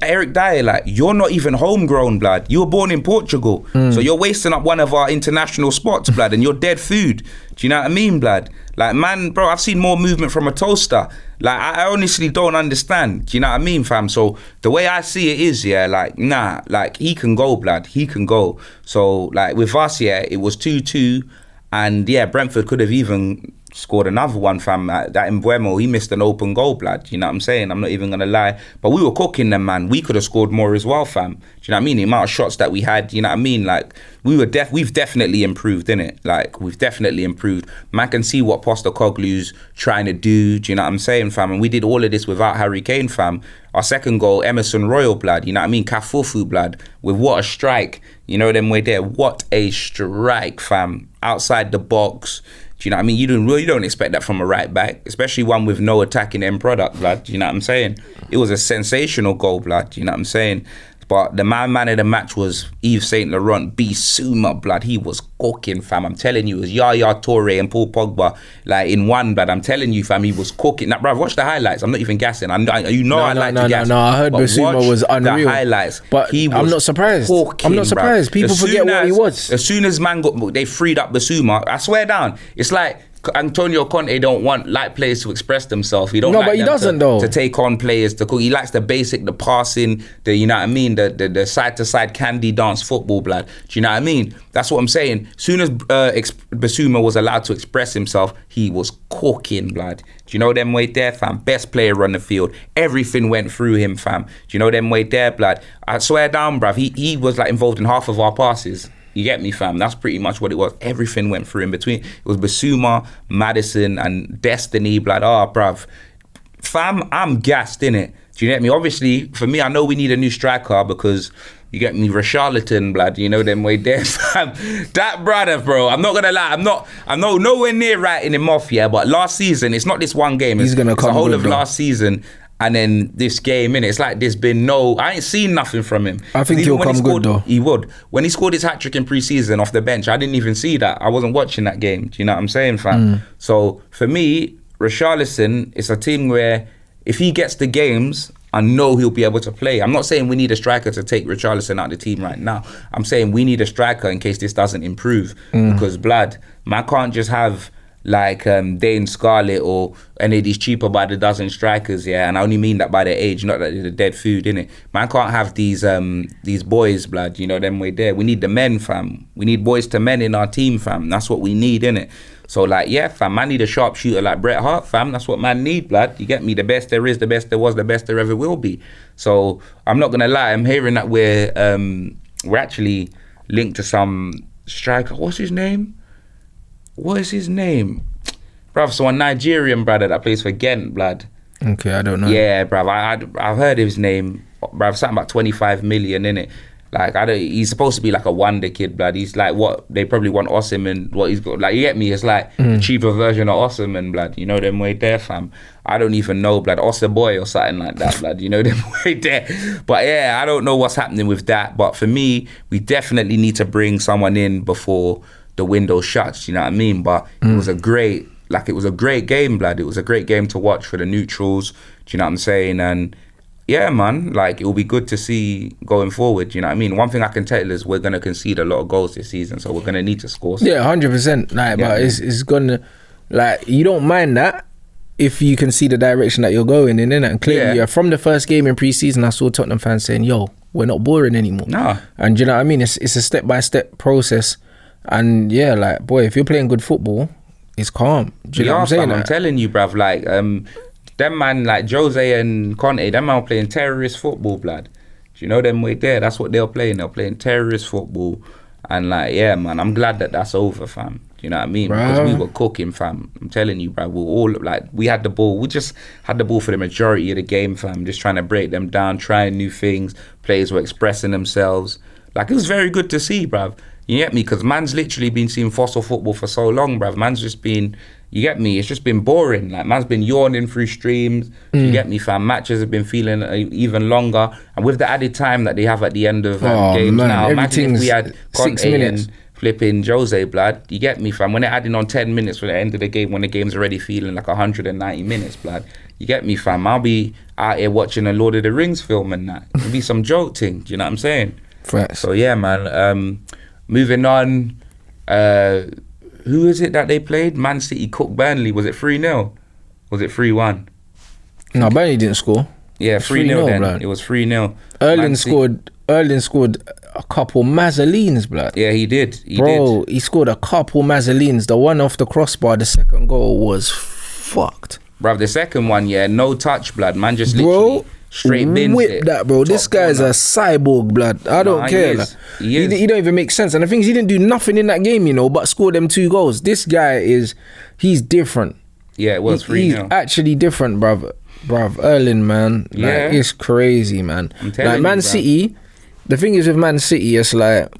Eric Dyer, like you're not even homegrown, blood. You were born in Portugal, so you're wasting up one of our international spots, blood, and you're dead food. Do you know what I mean, blood? Like, man, bro, I've seen more movement from a toaster. Like, I honestly don't understand. Do you know what I mean, fam? So the way I see it is, yeah, like, nah, like, he can go, blood. He can go. So, like, with us, yeah, it was 2-2. And, yeah, Brentford could have even scored another one, fam. That Mbuemo, he missed an open goal, blood. You know what I'm saying? I'm not even going to lie. But we were cooking them, man. We could have scored more as well, fam. Do you know what I mean? The amount of shots that we had, you know what I mean? Like, we've definitely improved, innit? Like, we've definitely improved. Man can see what Postecoglou's trying to do. Do you know what I'm saying, fam? And we did all of this without Harry Kane, fam. Our second goal, Emerson Royal, blood. You know what I mean? Kafufu, blood. With what a strike. You know them way there. What a strike, fam. Outside the box. Do you know what I mean? You don't expect that from a right back, especially one with no attacking end product, blood. Do you know what I'm saying? It was a sensational goal, blood. Do you know what I'm saying? But the man of the match was Yves Saint Laurent, Bissouma, blood. He was cooking, fam. I'm telling you, it was Yaya Toure and Paul Pogba, like, in one, blood. I'm telling you, fam, he was cooking. Now, bruv, watch the highlights. I'm not even gassing. I like to gas. No, I heard Bissouma was unreal. The highlights. But I'm not surprised. I'm not surprised. People forget what he was. As soon as they freed up Bissouma, I swear down, it's like Antonio Conte don't want light players to express themselves. He don't. No, like but he doesn't though. To take on players to cook. He likes the basic, the passing, the, you know what I mean, the side to side candy dance football, blood. Do you know what I mean? That's what I'm saying. Soon as Bissouma was allowed to express himself, he was cooking, blood. Do you know them way there, fam? Best player on the field. Everything went through him, fam. Do you know them way there, blood? I swear down, bruv. He was like involved in half of our passes. You get me, fam? That's pretty much what it was. Everything went through in between. It was Bissouma, Maddison, and Destiny, blood. Oh, bruv. Fam, I'm gassed, innit? Do you get me? Obviously, for me, I know we need a new striker because, you get me, Richarlison, blood. You know them way there, fam. That brother, bro. I'm not gonna lie. I'm nowhere near writing him off, yeah. But last season, it's not this one game. He's gonna come. The whole of last season. And then this game, innit? It's like there's been I ain't seen nothing from him. I think he'll come good though. He would. When he scored his hat-trick in pre-season off the bench, I didn't even see that. I wasn't watching that game. Do you know what I'm saying, fam? So for me, Richarlison, it's a team where if he gets the games, I know he'll be able to play. I'm not saying we need a striker to take Richarlison out of the team right now. I'm saying we need a striker in case this doesn't improve. Because, blood, man can't just have like Dane Scarlett or any of these cheaper by the dozen strikers, yeah, and I only mean that by their age, not that they're dead food, innit? Man can't have these boys, blood, you know, them way there. We need the men, fam. We need boys to men in our team, fam. That's what we need, innit? So, like, yeah, fam, man need a sharpshooter like Bret Hart, fam. That's what man need, blood. You get me? The best there is, the best there was, the best there ever will be. So, I'm not gonna lie, I'm hearing that we're actually linked to some striker. What's his name? What is his name? Bruv, so a Nigerian brother that plays for Ghent, blood. Okay, I don't know. Yeah, bruv, I've heard his name. Bruv, something about 25 million, innit? Like, he's supposed to be like a wonder kid, blood. He's like what they probably want Osimhen, what he's got. Like, you get me? It's like the cheaper version of Osimhen, blood. You know them way there, fam. I don't even know, blood. Boy or something like that, blood. You know them way there. But yeah, I don't know what's happening with that. But for me, we definitely need to bring someone in before the window shuts, you know what I mean? But it was a great game, blood. It was a great game to watch for the neutrals, do you know what I'm saying? And yeah, man, like, it will be good to see going forward, you know what I mean? One thing I can tell is we're going to concede a lot of goals this season, so we're going to need to score some. Yeah, 100%. Like, yeah, but it's going to, like, you don't mind that if you can see the direction that you're going in, innit? And clearly, yeah, from the first game in pre-season, I saw Tottenham fans saying, yo, we're not boring anymore. Nah. And do you know what I mean? It's a step-by-step process. And yeah, like, boy, if you're playing good football, it's calm. Do you know what I'm saying? I'm telling you, bruv, like, them man, like Jose and Conte, them man playing terrorist football, blood. Do you know them way there? That's what they're playing. They're playing terrorist football. And like, yeah, man, I'm glad that that's over, fam. Do you know what I mean? Bruh. Because we were cooking, fam. I'm telling you, bruv, we were all, like, we had the ball. We just had the ball for the majority of the game, fam. Just trying to break them down, trying new things. Players were expressing themselves. Like, it was very good to see, bruv. You get me? Because man's literally been seeing fossil football for so long, bruv. Man's just been, you get me? It's just been boring. Like, man's been yawning through streams. You get me, fam? Matches have been feeling even longer. And with the added time that they have at the end of games now, imagine if we had Conte and flipping Jose, blood. You get me, fam? When they're adding on 10 minutes for the end of the game, when the game's already feeling like 190 minutes, blood. You get me, fam? I'll be out here watching a Lord of the Rings film and that. It'll be some joke thing. Do you know what I'm saying? Facts. So, yeah, man. Moving on, who is it that they played? Man City cooked Burnley. Was it 3-0? Was it 3-1? No, Burnley didn't score. Yeah, 3-0 then. blood. It was 3-0. Erling scored a couple Mazzolines, blood. Yeah, he did. He scored a couple Mazzolines. The one off the crossbar, the second goal was fucked. Bruv, the second one, yeah, no touch, blood. Man just literally straight bins whip it. that, bro. This guy's a cyborg, blood. I don't care. He don't even make sense. And the thing is, he didn't do nothing in that game, you know, but scored them 2 goals. This guy he's different. Yeah, it was 3-0. He's actually different, bruv. Erling, man. Yeah. Like, it's crazy, man. I'm telling like, Man you, City, the thing is with Man City, it's like,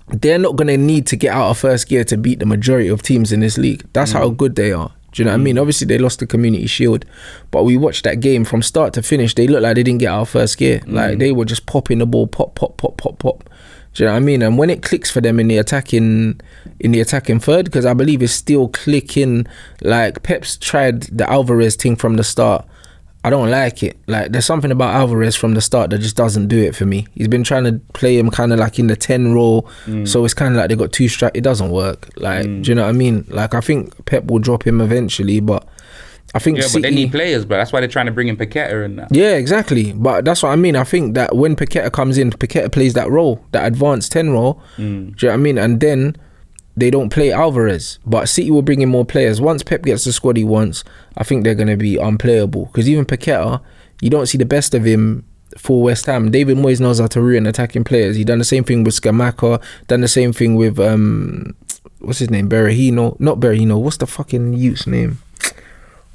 they're not going to need to get out of first gear to beat the majority of teams in this league. That's how good they are. Do you know what I mean? Obviously, they lost the Community Shield, but we watched that game from start to finish. They looked like they didn't get out of first gear. Like, they were just popping the ball, pop, pop, pop, pop, pop. Do you know what I mean? And when it clicks for them in the attacking third, because I believe it's still clicking. Like, Pep's tried the Alvarez thing from the start. I don't like it. Like, there's something about Alvarez from the start that just doesn't do it for me. He's been trying to play him kind of like in the 10 role, so it's kind of like they got 2 strikes. It doesn't work. Like, do you know what I mean? Like, I think Pep will drop him eventually, but I think City, but they need players, bro. That's why they're trying to bring in Paqueta and that. Yeah, exactly. But that's what I mean. I think that when Paqueta comes in, Paqueta plays that role, that advanced 10 role. Do you know what I mean? And then they don't play Alvarez. But City will bring in more players. Once Pep gets the squad he wants, I think they're going to be unplayable. Because even Paqueta, you don't see the best of him for West Ham. David Moyes knows how to ruin attacking players. He done the same thing with Scamacca, done the same thing with, what's his name? Berahino. Not Berahino. What's the fucking youth's name?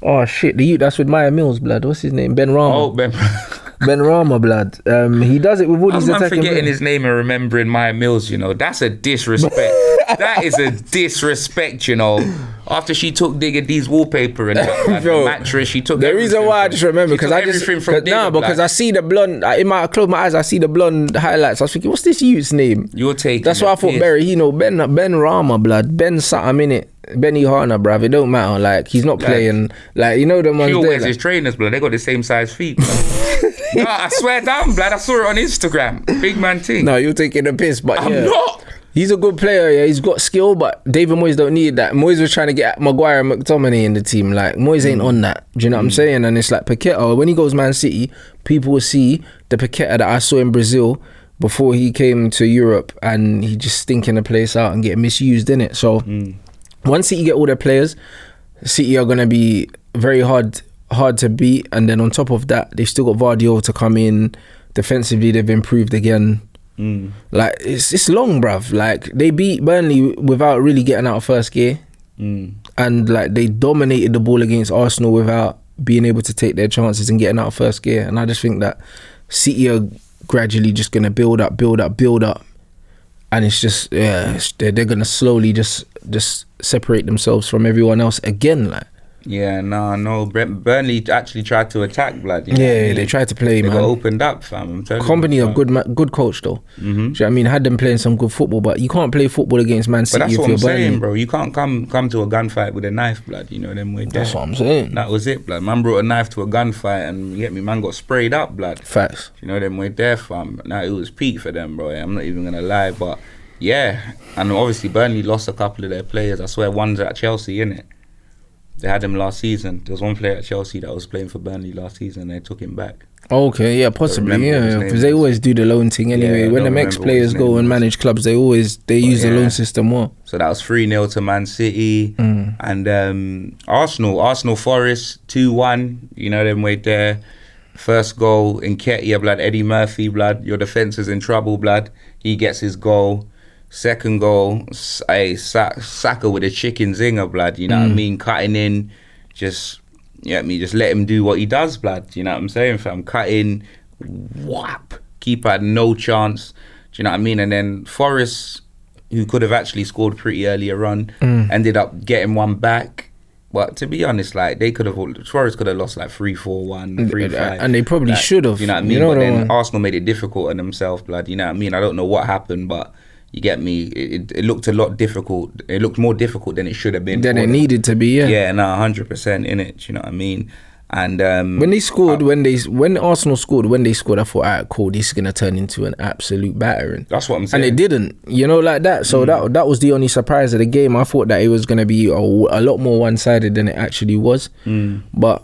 Oh shit, the youth that's with Maya Mills, blood. What's his name? Ben Rama. Oh, Ben Rama, blood. He does it with all these attacking forgetting players. his name and remembering Maya Mills, you know. That's a disrespect. That is a disrespect, you know. After she took Digga D's wallpaper and that, Bro, the mattress, she took the reason why I just remember because because I see the blonde. I close my eyes, I see the blonde highlights. I was thinking, what's this youth's name? You're taking. That's why I thought Ben Rama, blood. Ben something in it. Benny Harner, bruv. It don't matter. Like, he's not playing. Like, you know the ones he there. wears his trainers, blood. They got the same size feet. No, I swear down, blood. I saw it on Instagram. Big man thing. No, you're taking a piss, but I'm not. He's a good player, yeah. He's got skill, but David Moyes don't need that. Moyes was trying to get Maguire and McTominay in the team. Like, Moyes ain't on that. Do you know what I'm saying? And it's like Paqueta, when he goes Man City, people will see the Paqueta that I saw in Brazil before he came to Europe, and he just stinking the place out and get misused in it. So once City get all their players, City are gonna be very hard to beat. And then on top of that, they've still got Vardio to come in. Defensively, they've improved again. Like, it's long, bruv. Like, they beat Burnley without really getting out of first gear, and like they dominated the ball against Arsenal without being able to take their chances and getting out of first gear. And I just think that City are gradually just gonna build up, and it's just they're gonna slowly just separate themselves from everyone else again. Like, yeah, no. Burnley actually tried to attack, blood. You know yeah, what I mean? they tried to play, They man. got opened up, fam. I'm telling Company you, a good coach though. Do you know what I mean? Had them playing some good football, but you can't play football against Man City But that's if what you're I'm Burnley. saying, bro. You can't come to a gunfight with a knife, blood. You know them way there. That's what I'm saying. That was it, blood. Man brought a knife to a gunfight, and you get me, man got sprayed up, blood. Facts. You know them way there, fam. Now it was peak for them, bro. I'm not even gonna lie, but yeah. And obviously Burnley lost a couple of their players. I swear one's at Chelsea, innit? They had him last season. There was one player at Chelsea that was playing for Burnley last season. They took him back. Okay, yeah, possibly, yeah, because they always do the loan thing anyway. Yeah, when the ex-players go and manage clubs, they use the loan system more. So that was 3-0 to Man City. And Arsenal Forest 2-1. You know them way there. First goal, Enquiries, blood. Eddie Murphy, blood. Your defence is in trouble, blood. He gets his goal. Second goal, Saka with a chicken zinger, blood. You know what I mean? Cutting in, just let him do what he does, blood. You know what I'm saying, fam? Cut in, whap. Keeper had no chance. Do you know what I mean? And then Forest, who could have actually scored pretty earlier on, ended up getting one back. But to be honest, like Forest could have lost like 3-4-1, 3-5. And they probably should have. You know what I mean? But then Arsenal made it difficult on themselves, blood. You know what I mean? I don't know what happened, but you get me? It looked a lot difficult. It looked more difficult than it should have been. Than it needed to be, yeah. Yeah, no, 100% in it. You know what I mean? And when they scored, when Arsenal scored, I thought, alright, cool, this is gonna turn into an absolute battering. That's what I'm saying. And it didn't, like that. So that was the only surprise of the game. I thought that it was gonna be a lot more one-sided than it actually was. But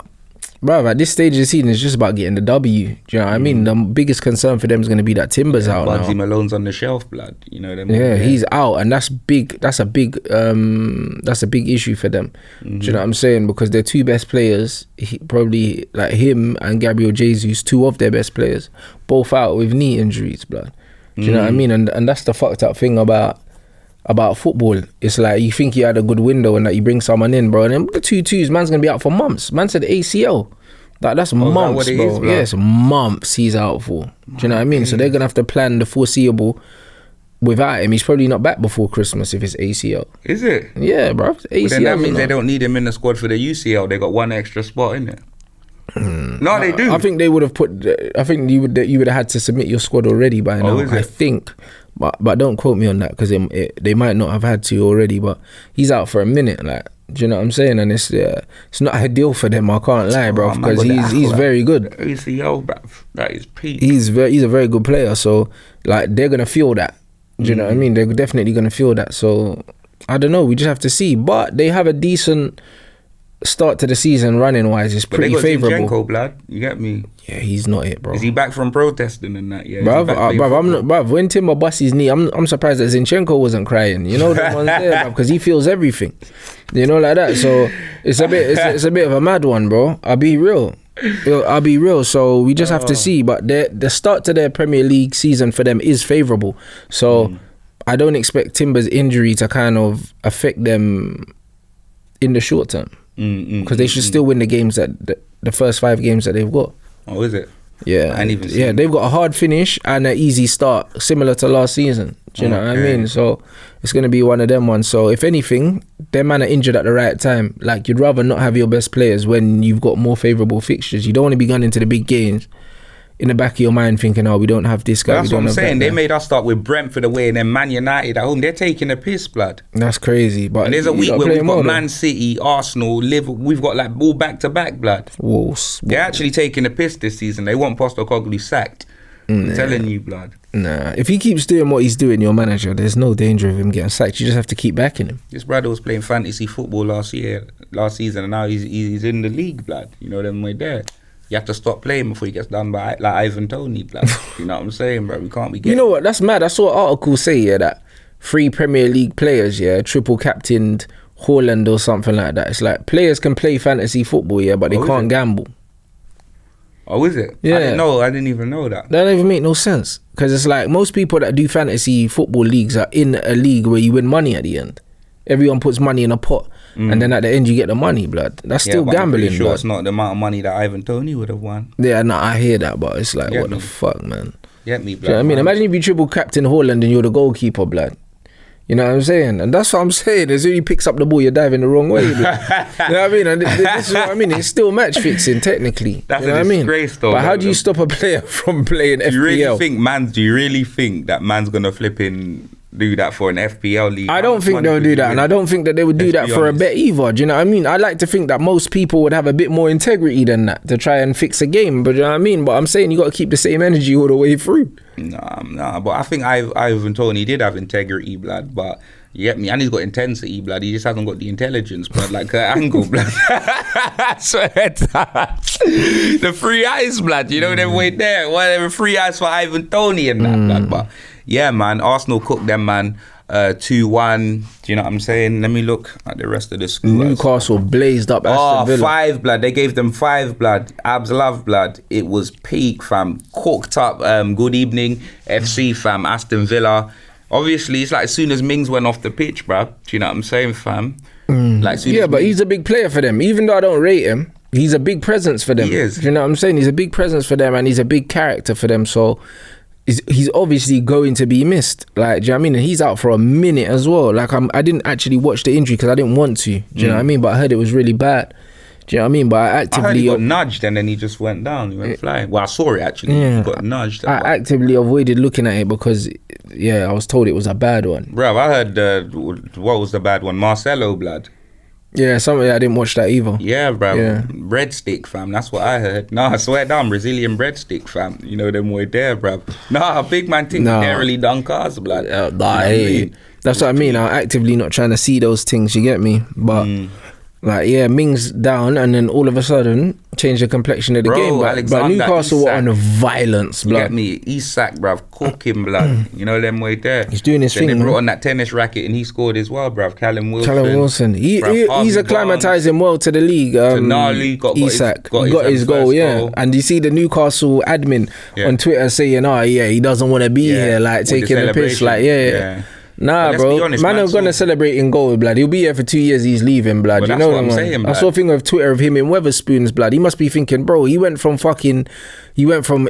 bruv, at this stage of the season, it's just about getting the W. Do you know what I mean? The biggest concern for them is going to be that Timber's out now. Bugsy Malone's on the shelf, blood. You know them. Yeah, he's out, and that's big. That's a big issue for them. Do you know what I'm saying? Because their two best players, probably like him and Gabriel Jesus, two of their best players, both out with knee injuries, blood. Do you know what I mean? And that's the fucked up thing about football. It's like you think you had a good window and that you bring someone in, bro, and then the 2-2s, man's gonna be out for months. Man said ACL. Like that's months, that bro. Yes, months he's out for. Do you know what I mean? So they're gonna have to plan the foreseeable without him. He's probably not back before Christmas if it's ACL. Is it? Yeah, bro. ACL. But then that means they don't need him in the squad for the UCL. They got one extra spot in it. No, they do. I think they would have put. I think you would have had to submit your squad already by now. I think, but don't quote me on that because they might not have had to already. But he's out for a minute, like. Do you know what I'm saying? And it's not ideal for them. I can't lie, bro, because he's very good. ACL, bro, that is peak. He's a very good player. So like they're gonna feel that. Do you know what I mean? They're definitely gonna feel that. So I don't know. We just have to see. But they have a decent start to the season running wise. It's pretty favourable. Zinchenko, blood. You get me? Yeah, he's not it, bro. Is he back from protesting and that? Yeah, bruv, when Timber busts his knee, I'm surprised that Zinchenko wasn't crying. You know that one there, because he feels everything. You know, like that. So it's a bit of a mad one, bro. I'll be real. So we just have to see. But the start to their Premier League season for them is favourable. So I don't expect Timber's injury to kind of affect them in the short term. Because they should still win the games the first 5 games that they've got. Oh, is it? Yeah, they've got a hard finish and an easy start, similar to last season. Do you know what I mean? So it's going to be one of them ones. So if anything, them man are injured at the right time. Like, you'd rather not have your best players when you've got more favourable fixtures. You don't want to be going into the big games in the back of your mind thinking, oh, we don't have this guy. That's what I'm saying. They made us start with Brentford away and then Man United at home. They're taking a piss, blood. That's crazy. But and there's a week where we've got Man City, Arsenal, Liverpool. We've got like all back-to-back, blood. They're actually taking a piss this season. They want Postecoglou sacked. I'm telling you, blood. Nah, if he keeps doing what he's doing, your manager, there's no danger of him getting sacked. You just have to keep backing him. This brother was playing fantasy football last season, and now he's in the league, blood. You know them way there. You have to stop playing before he gets done by like Ivan Toney, blood. You know what I'm saying, bro? We can't be getting... You know what? That's mad. I saw an article say that 3 Premier League players, triple captained Haaland or something like that. It's like players can play fantasy football, but they can't gamble. Oh, is it? Yeah. I didn't even know that. That don't even make no sense. Because it's like most people that do fantasy football leagues are in a league where you win money at the end. Everyone puts money in a pot, and then at the end you get the money, blood. That's still gambling, I'm sure blood. It's not the amount of money that Ivan Toney would have won. Yeah, no, I hear that, but it's like, what the fuck, man? Get me, blood. Do you know what I mean? Imagine if you triple captain Haaland and you're the goalkeeper, blood. You know what I'm saying? And that's what I'm saying. As soon as he picks up the ball, you're diving the wrong way. You know what I mean? And this is what I mean. It's still match fixing, technically. That's you know a disgrace, what I mean? though. But how do you stop a player from playing FPL? Do you really think that man's gonna do that for an FPL league? I don't think they'll do that, and I don't think that they would do that for a bet either. Do you know what I mean? I like to think that most people would have a bit more integrity than that to try and fix a game. But you know what I mean? But I'm saying you got to keep the same energy all the way through. Nah. But I think Ivan Toney did have integrity, blood. But you get me? And he's got intensity, blood. He just hasn't got the intelligence, blood, like Kurt Angle, blood. The 3 eyes, blood. You know, them way there. Whatever, 3 eyes for Ivan Toney and that, blood. But yeah, man, Arsenal cooked them, man. 2-1. Do you know what I'm saying? Let me look at the rest of the score. Newcastle blazed up Aston Villa. 5, blood. They gave them 5, blood. Abs love, blood. It was peak, fam. Cooked up. Good evening, FC, fam. Aston Villa. Obviously, it's like as soon as Mings went off the pitch, bruv. Do you know what I'm saying, fam? But he's a big player for them. Even though I don't rate him, he's a big presence for them. He is. Do you know what I'm saying? He's a big presence for them, and he's a big character for them. So he's obviously going to be missed. Like, do you know what I mean? And he's out for a minute as well. Like, I didn't actually watch the injury because I didn't want to. Do you know what I mean? But I heard it was really bad. Do you know what I mean? But I heard he got nudged and then he just went down. He went flying. Well, I saw it actually. Yeah, he got nudged. I actively avoided looking at it because, I was told it was a bad one. Bruv, I heard, what was the bad one? Marcelo, blood. Yeah, I didn't watch that either. Yeah, bro. Yeah. Breadstick, fam. That's what I heard. Nah, I swear down, Brazilian breadstick, fam. You know them way there, bro. Nah, big man think they really done cars, blood. That's what I mean. I'm actively not trying to see those things, you get me? But like, yeah, Mings down, and then all of a sudden change the complexion of the game. But Newcastle were on violence, blood. You get me? Isak, bruv, cooking, blood. You know them way there. He's doing his thing. They brought on that tennis racket and he scored as well, bruv. Callum Wilson. He's acclimatising well to the league. Isak got his goal, goal. And you see the Newcastle admin on Twitter saying, he doesn't want to be here, like taking the piss, like, Nah, bro. Honest, man, I'm gonna celebrate in goal, blood. He'll be here for 2 years. He's leaving, blood. You know what I'm saying? I saw a thing on Twitter of him in Weatherspoons, blood. He must be thinking, bro. He went from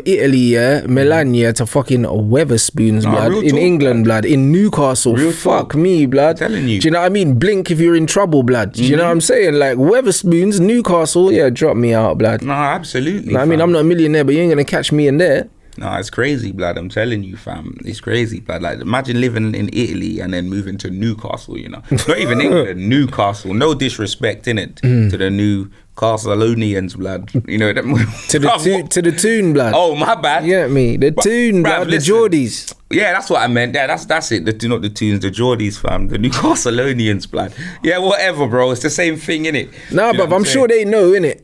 Italy, Milan, to fucking Weatherspoons, blood. In England, blood. In Newcastle, fuck me, blood. I'm telling you. Do you know what I mean? Blink if you're in trouble, blood. Do you know what I'm saying? Like Weatherspoons, Newcastle, drop me out, blood. No, absolutely. I mean, I'm not a millionaire, but you ain't gonna catch me in there. No, it's crazy, blood. I'm telling you, fam. It's crazy, blood. Like, imagine living in Italy and then moving to Newcastle, you know. Not even England, Newcastle. No disrespect, innit, to the Newcastlonians, blood. You know, to the tune, blood. Oh, my bad. You get me? The tune, blood. The Geordies. Yeah, that's what I meant. Yeah, that's it. Not the tunes, the Geordies, fam. The Newcastlonians, blood. Yeah, whatever, bro. It's the same thing, innit? Nah, but I'm sure they know, innit?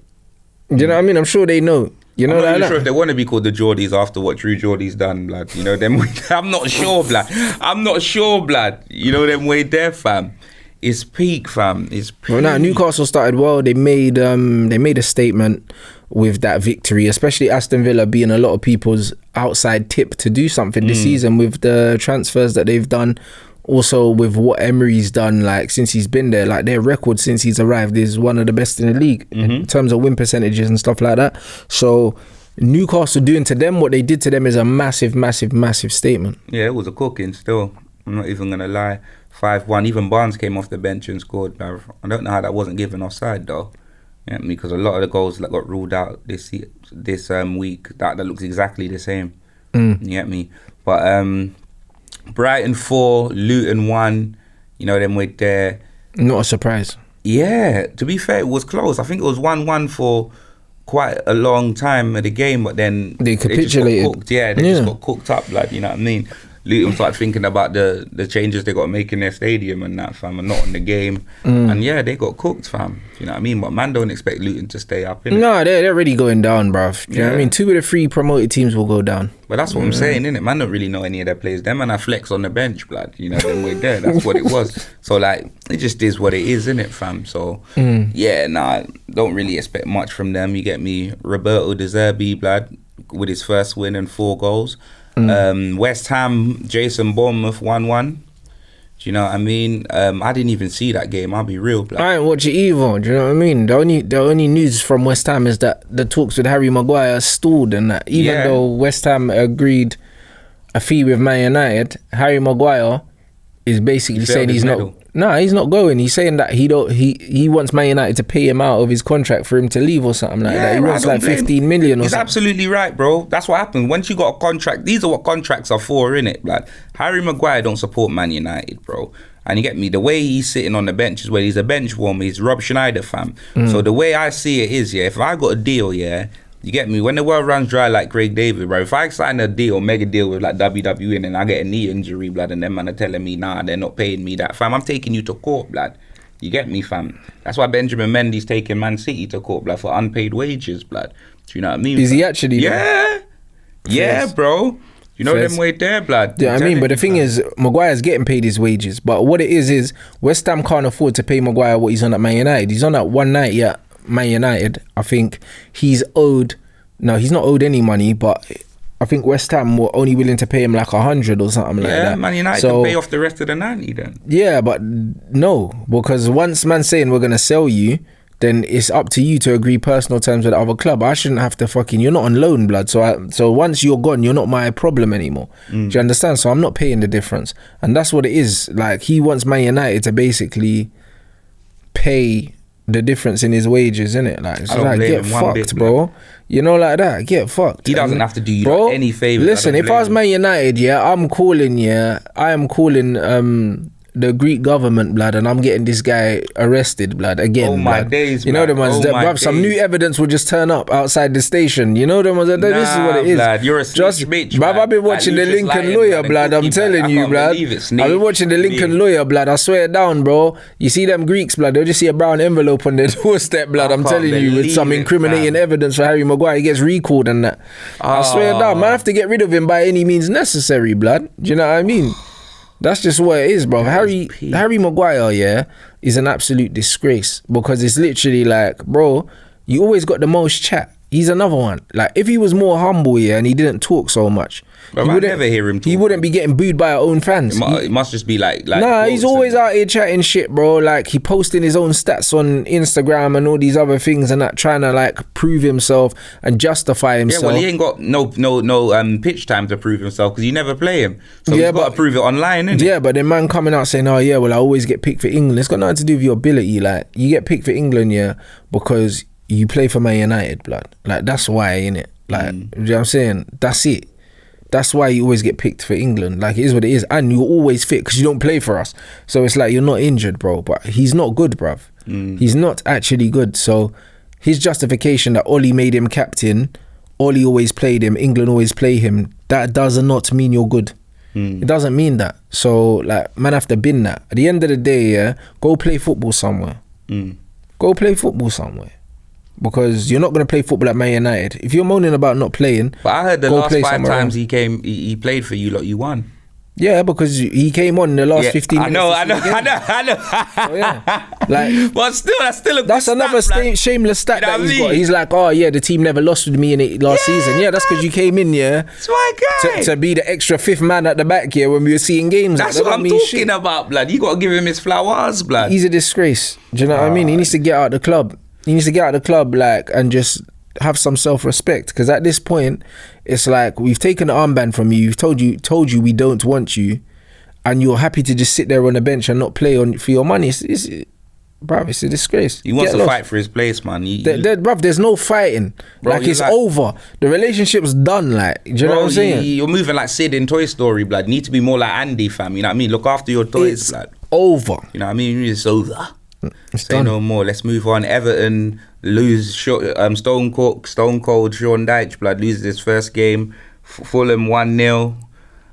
Do you know what I mean? I'm sure they know. You know, I'm not really sure if they want to be called the Geordies after what Drew Geordie's done, blood. You know them. I'm not sure, blood. You know them way there, fam. It's peak, fam. It's peak. Well, now Newcastle started well. They made a statement with that victory, especially Aston Villa being a lot of people's outside tip to do something this season with the transfers that they've done. Also with what Emery's done, like since he's been there, like their record since he's arrived is one of the best in the league in terms of win percentages and stuff like that. So Newcastle doing to them what they did to them is a massive, massive, massive statement. Yeah, it was a cooking still. I'm not even gonna lie. 5-1. Even Barnes came off the bench and scored. I don't know how that wasn't given offside though. Yeah, because a lot of the goals that got ruled out this week that looks exactly the same. You get me? But Brighton 4, Luton 1, you know them with there. Not a surprise. Yeah, to be fair, it was close. I think it was 1-1 for quite a long time of the game, but then they capitulated. They just got cooked up, like, you know what I mean? Luton started thinking about the changes they got to make in their stadium and that, fam, and not in the game. And yeah, they got cooked, fam. You know what I mean? But man, don't expect Luton to stay up, innit? No, they're already going down, bruv. You know what I mean? 2 of the 3 promoted teams will go down. But that's what I'm saying, innit? Man don't really know any of their players. Them and I flex on the bench, blood. You know, them way there. That's what it was. So, like, it just is what it is, innit, fam? So, don't really expect much from them. You get me? Roberto De Zerbi, blood, with his first win and 4 goals. West Ham, Jason Bournemouth 1-1. Do you know what I mean? I didn't even see that game. I'll be real, blood. I ain't watch it either. Do you know what I mean? The only news from West Ham is that the talks with Harry Maguire stalled and that. Even though West Ham agreed a fee with Man United, Harry Maguire is basically saying he's not. Nah, he's not going. He's saying that he wants Man United to pay him out of his contract for him to leave or something like that. He wants like 15 million or He's something. absolutely right, bro. That's what happens. Once you got a contract, these are what contracts are for, innit? Like, Harry Maguire don't support Man United, bro. And you get me? The way he's sitting on the bench is where he's a bench warmer. He's Rob Schneider, fam. So the way I see it is, if I got a deal, you get me? When the world runs dry like Craig David, bro, if I sign a deal, mega deal with like WWE and then I get a knee injury, blood, and them man are telling me, nah, they're not paying me that, fam, I'm taking you to court, blood. You get me, fam? That's why Benjamin Mendy's taking Man City to court, blood, for unpaid wages, blood. Do you know what I mean? Is he actually? Yeah. Yeah, bro. You know them way there, blood. Yeah, I mean, but the thing is, Maguire's getting paid his wages. But what it is West Ham can't afford to pay Maguire what he's on at Man United. He's on at 190 at Man United. I think he's owed. No, he's not owed any money, but I think West Ham were only willing to pay him like 100 or something like that. Yeah, Man United can pay off the rest of the 90 then. Yeah, but no, because once man's saying we're going to sell you, then it's up to you to agree personal terms with the other club. I shouldn't have to you're not on loan, blood. So once you're gone, you're not my problem anymore. Do you understand? So I'm not paying the difference. And that's what it is. Like, he wants Man United to basically pay the difference in his wages, innit? Like, it's like, get fucked, bro. You know, like that, get fucked. He doesn't have to do you any favours. Listen, if I was Man United, I am calling the Greek government, blood, and I'm getting this guy arrested, blood, again. Oh my blood. days, you know the ones that, bruv, some new evidence will just turn up outside the station. You know the ones that this is what it is. Blood, you're a snitch, bitch, bruv, I've been watching the Lincoln Lawyer, blood. I'm telling you, blood. I've been watching the Lincoln Lawyer, blood. I swear it down, bro. You see them Greeks, blood, they'll just see a brown envelope on their doorstep, blood. I'm telling you, with some incriminating evidence for Harry Maguire. He gets recalled and that. I swear it down, man. I have to get rid of him by any means necessary, blood. Do you know what I mean? That's just what it is, bro. Harry Maguire, yeah, is an absolute disgrace because it's literally like, bro, you always got the most chat. He's another one. Like, if he was more humble, yeah, and he didn't talk so much, I never hear him talk. He wouldn't be getting booed by our own fans. It must just be like nah, he's always out here chatting shit, bro. Like, he posting his own stats on Instagram and all these other things and that, trying to like prove himself and justify himself. Yeah, well, he ain't got no pitch time to prove himself because you never play him. So he's got to prove it online, innit? Yeah, but the man coming out saying, oh yeah, well, I always get picked for England. It's got nothing to do with your ability. Like, you get picked for England, yeah, because you play for Man United, blood. Like, that's why, innit? Like, you know what I'm saying? That's it. That's why you always get picked for England. Like, it is what it is. And you're always fit because you don't play for us. So it's like, you're not injured, bro. But he's not good, bruv. He's not actually good. So his justification that Ollie made him captain, Ollie always played him, England always play him, that does not mean you're good. It doesn't mean that. So, like, man have to bin that. At the end of the day, yeah, go play football somewhere. Go play football somewhere. Because you're not going to play football at Man United. If you're moaning about not playing, but I heard the last 5 times he came, he played for you, lot, you won. Yeah, because he came on in the last 15 minutes. I know. Oh, yeah. Like, but still, that's another shameless stat that he's got. He's like, oh yeah, the team never lost with me in it last season. Yeah, that's because you came in, yeah. That's my guy. To be the extra 5th man at the back here when we were seeing games. That's what I'm talking about, blood. You got to give him his flowers, blood. He's a disgrace. Do you know what I mean? He needs to get out of the club. He needs to get out of the club, like, and just have some self-respect. Because at this point, it's like, we've taken the armband from you. We've told you we don't want you, and you're happy to just sit there on the bench and not play for your money. Bruv, it's a disgrace. He wants to fight for his place, man. Bruv, there's no fighting. Bro, like, it's over. The relationship's done, like, do you know what I'm saying? You're moving like Sid in Toy Story, blood. You need to be more like Andy, fam. You know what I mean? Look after your toys, blood. Over. You know what I mean? It's over. Say done. no more. Let's move on. Everton lose Stone Cold Sean Dyche, blood, loses his first game. Fulham 1-0.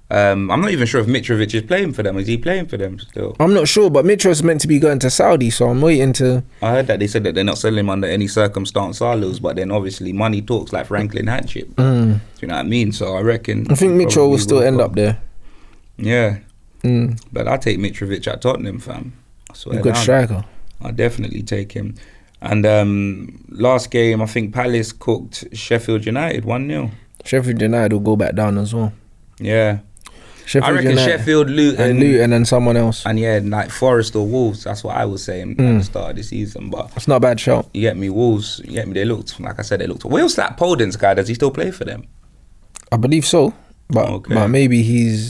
I'm not even sure if Mitrovic is playing for them. Is he playing for them still? I'm not sure, but Mitro's meant to be going to Saudi, so I'm waiting to... I heard that they said that they're not selling him under any circumstance, Salos, but then obviously money talks, like Franklin Hatchett. Do you know what I mean? So I reckon... I think Mitro will still end up there. Yeah. But I'll take Mitrovic at Tottenham, fam. I swear. Good striker. I'll definitely take him. And last game, I think Palace cooked Sheffield United 1-0. Sheffield United will go back down as well. Yeah. Sheffield I reckon United, Sheffield, Luton and someone else. And yeah, like Forest or Wolves. That's what I was saying at the start of the season. But it's not a bad shout. You get me, Wolves. You get me. They looked, like I said, where's that Podence guy? Does he still play for them? I believe so. But maybe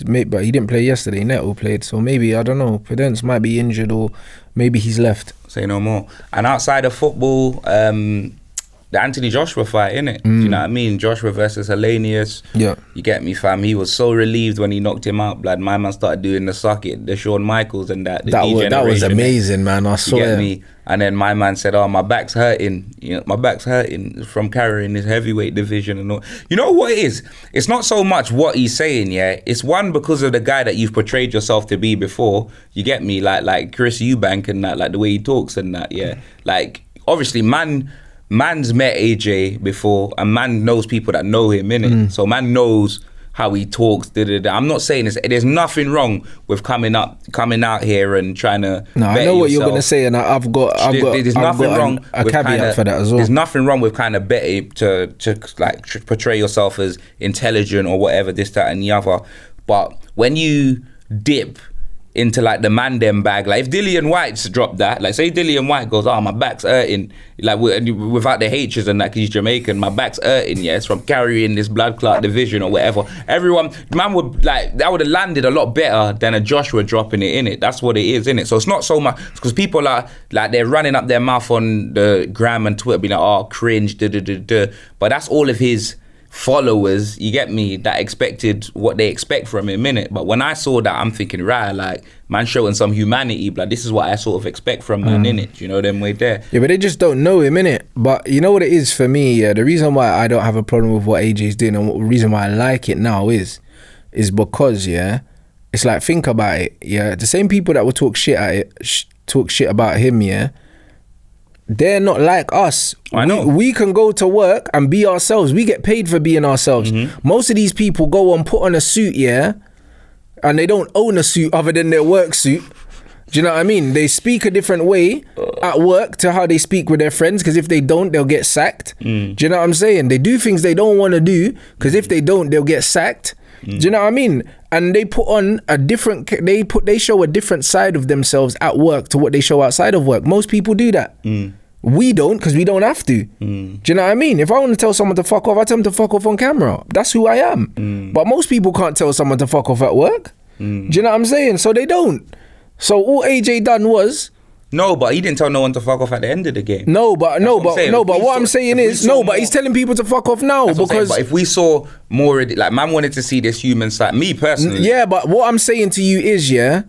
but he didn't play yesterday. Neto played, so maybe, I don't know. Podence might be injured, or maybe he's left. Say no more. And outside of football, the Anthony Joshua fight, innit? You know what I mean? Joshua versus Helenius. Yeah. You get me, fam? He was so relieved when he knocked him out, blood. My man started doing the socket, the Shawn Michaels and that. That was amazing, man. I swear. You get me? And then my man said, oh, my back's hurting. You know, my back's hurting from carrying this heavyweight division and all. You know what it is? It's not so much what he's saying, yeah. It's one, because of the guy that you've portrayed yourself to be before. You get me? Like Chris Eubank and that, like the way he talks and that, yeah. Like, obviously, man's met AJ before, and man knows people that know him, innit? So man knows how he talks. I'm not saying this. There's nothing wrong with coming out here and trying to. No, I know what you're gonna say, and I've got a caveat for that as well. There's nothing wrong with kind of betting to portray yourself as intelligent or whatever, this, that, and the other. But when you dip into like the man them bag, like if Dillian White's dropped that, like say Dillian White goes, oh, my back's hurting, like without the H's and that, because he's Jamaican, my back's hurting, yeah, it's from carrying this blood clot division or whatever. Everyone, man would like, that would have landed a lot better than a Joshua dropping it in it. That's what it is, innit? So it's not so much, because people are like, they're running up their mouth on the gram and Twitter being like, oh, cringe, but that's all of his followers, you get me, that expected what they expect from him, innit? But when I saw that, I'm thinking, right, like, man showing some humanity, blood. This is what I sort of expect from man, innit? You know, them way there. Yeah, but they just don't know him, innit? But you know what it is for me, yeah? The reason why I don't have a problem with what AJ's doing and the reason why I like it now is because, yeah, it's like, think about it, yeah? The same people that will talk shit about him, yeah? They're not like us. I know. We can go to work and be ourselves. We get paid for being ourselves. Most of these people go and put on a suit, yeah, and they don't own a suit other than their work suit. Do you know what I mean? They speak a different way at work to how they speak with their friends, because if they don't, they'll get sacked. Do you know what I'm saying? They do things they don't want to do, because if they don't, they'll get sacked. Do you know what I mean? And they put on a different, they show a different side of themselves at work to what they show outside of work. Most people do that. We don't, because we don't have to. Do you know what I mean? If I want to tell someone to fuck off, I tell them to fuck off on camera. That's who I am. But most people can't tell someone to fuck off at work. Do you know what I'm saying? So they don't. So all AJ done was... No, but he didn't tell no one to fuck off at the end of the game. But he's telling people to fuck off now, because... But if we saw more, like, man wanted to see this human side, me personally. Yeah, but what I'm saying to you is, yeah,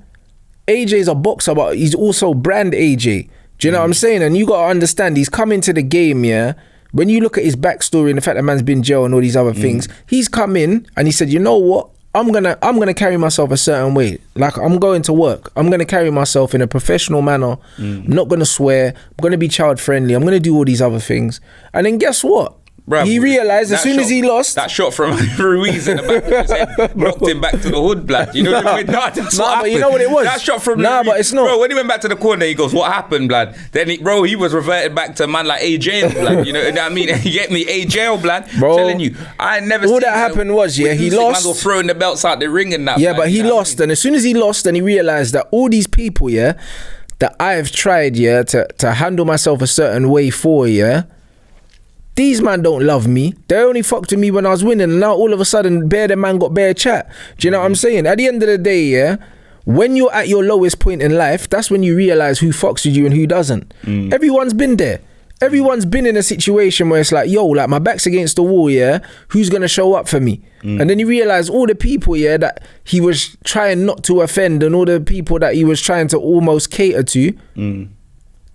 AJ's a boxer, but he's also brand AJ. Do you know what I'm saying? And you got to understand, he's come into the game, yeah, when you look at his backstory and the fact that man's been jail and all these other things, he's come in and he said, you know what? I'm gonna carry myself a certain way. Like, I'm going to work. I'm gonna carry myself in a professional manner. I'm not gonna swear. I'm gonna be child friendly. I'm gonna do all these other things. And then guess what? Bruh, he realised as soon as he lost... That shot from Ruiz in the back of his head knocked him back to the hood, blood. You know what I mean? But you know what it was? That shot from Ruiz, but it's not. Bro, when he went back to the corner, he goes, what happened, blood? Then, he was reverted back to a man like AJ, blood. You know what I mean? You get me? AJ, blood. Bro, I'm telling you, I never all that happened was, yeah, he lost. Man throwing the belts out the ring and that. Yeah, man, but he lost. And as soon as he lost, and he realised that all these people, yeah, that I've tried, yeah, to handle myself a certain way for, yeah, these man don't love me. They only fucked with me when I was winning, and now all of a sudden, the man got bare chat. Do you know what I'm saying? At the end of the day, yeah, when you're at your lowest point in life, that's when you realise who fucks with you and who doesn't. Everyone's been there. Everyone's been in a situation where it's like, yo, like, my back's against the wall, yeah, who's gonna show up for me? And then you realise all the people, yeah, that he was trying not to offend, and all the people that he was trying to almost cater to,